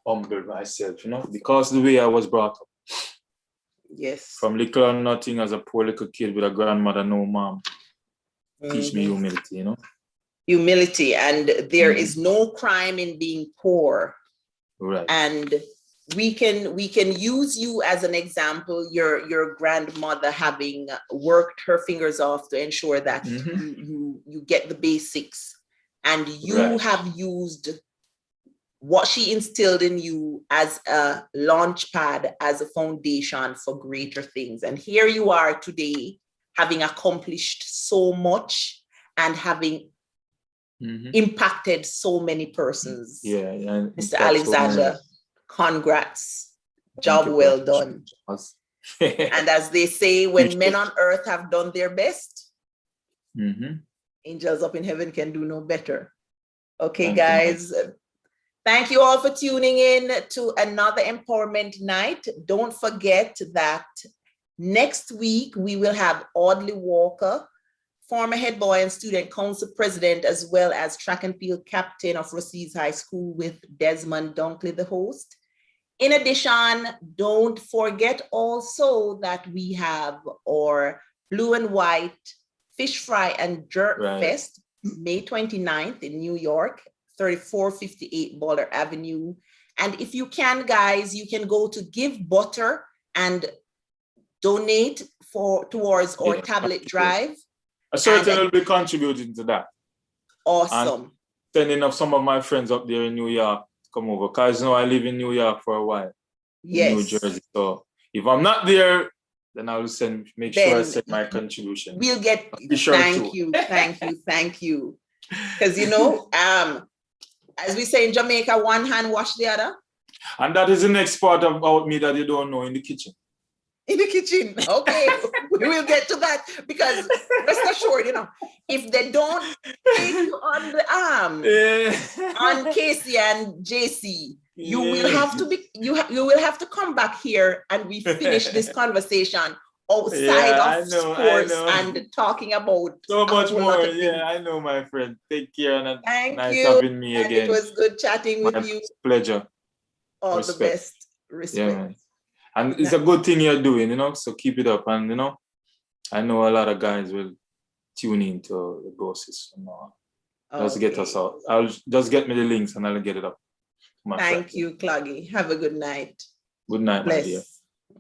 humble myself, you know, because the way I was brought up. Yes. From little or nothing as a poor little kid with a grandmother, no mom. Teach me humility, you know. Humility, and there is no crime in being poor. Right. And we can use you as an example, your grandmother having worked her fingers off to ensure that you get the basics, and you have used what she instilled in you as a launch pad, as a foundation for greater things. And here you are today, having accomplished so much and having impacted so many persons. Yeah, Mr. Alexander, congrats. Job well done. And as they say, when men on earth have done their best, angels up in heaven can do no better. Okay, guys. Thank you all for tuning in to another Empowerment Night. Don't forget that next week we will have Audley Walker, former head boy and student council president, as well as track and field captain of Brosis High School, with Desmond Dunkley, the host. In addition, don't forget also that we have our Blue and White Fish Fry and Jerk Fest, May 29th in New York, 3458 Boulder Avenue. And if you can, guys, you can go to Give Butter and donate towards our tablet drive. I certainly will be contributing to that. Awesome. And sending up some of my friends up there in New York to come over, because you know I live in New York for a while. Yes. In New Jersey. So if I'm not there, then I will make sure I send my contribution. We'll get thank you. Because you know, as we say in Jamaica, one hand wash the other. And that is the next part about me that you don't know, in the kitchen. In the kitchen. Okay. We will get to that, because rest assured, you know, if they don't take you on the arm on Casey and JC, you will have to be you will have to come back here and we finish this conversation outside of sports and talking about so much more. Yeah, I know, my friend. Take care, and nice having me again. It was good chatting with you. Pleasure. All the best. Respect. Yeah, man. And it's a good thing you're doing, you know, so keep it up. And, you know, I know a lot of guys will tune into the Brosis. You know, just get us out. I'll just get me the links and I'll get it up. Thank you, Cloggy. Have a good night. Good night, my dear.